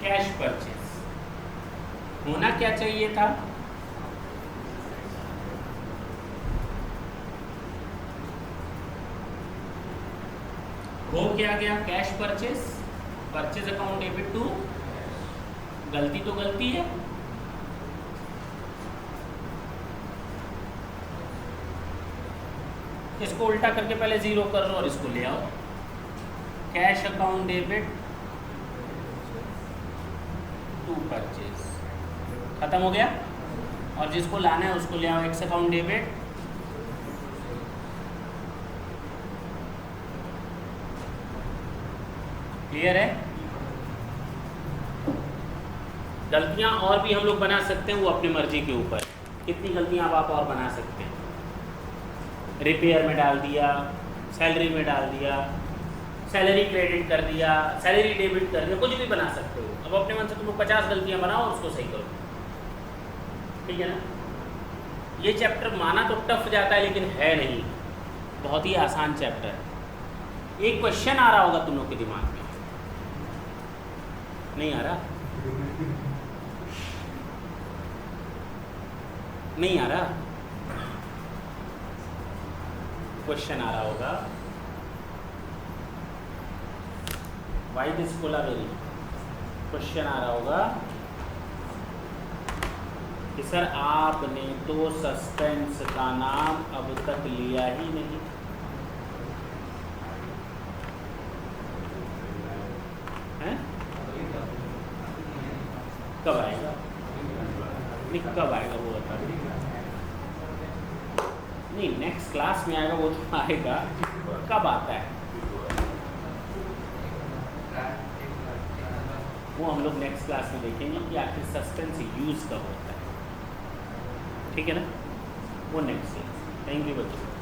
कैश परचेज होना क्या चाहिए था? हो क्या गया? Cash purchase, purchase account debit to, गलती तो गलती है। इसको उल्टा करके पहले जीरो कर लो और इसको ले आओ। Cash account debit to purchase, खत्म हो गया। और जिसको लाना है उसको ले आओ, एक्स अकाउंट डेबिट क्लियर है। गलतियां और भी हम लोग बना सकते हैं, वो अपनी मर्जी के ऊपर, कितनी गलतियां अब आप और बना सकते हैं। रिपेयर में डाल दिया, सैलरी में डाल दिया, सैलरी क्रेडिट कर दिया, सैलरी डेबिट कर दिया, कुछ भी बना सकते हो। अब अपने मन से तुम 50 गलतियां बनाओ और उसको सही करो, ठीक है ना। ये चैप्टर माना तो टफ जाता है लेकिन है नहीं, बहुत ही आसान चैप्टर है। एक क्वेश्चन आ रहा होगा तुम लोग के दिमाग में, नहीं आ रहा? नहीं आ रहा? क्वेश्चन आ रहा होगा, वाई दिस कोलावेरी। क्वेश्चन आ रहा होगा कि सर आपने तो सस्पेंस का नाम अब तक लिया ही नहीं। हैं? कब आएगा? नहीं, कब आएगा वो बता। नहीं, नेक्स्ट क्लास में आएगा वो तो आएगा, कब आता है वो हम लोग नेक्स्ट क्लास में देखेंगे कि आखिर सस्पेंस यूज़ कब होता है, ठीक है ना। वो नेक्स्ट क्लास। थैंक यू बच्चों।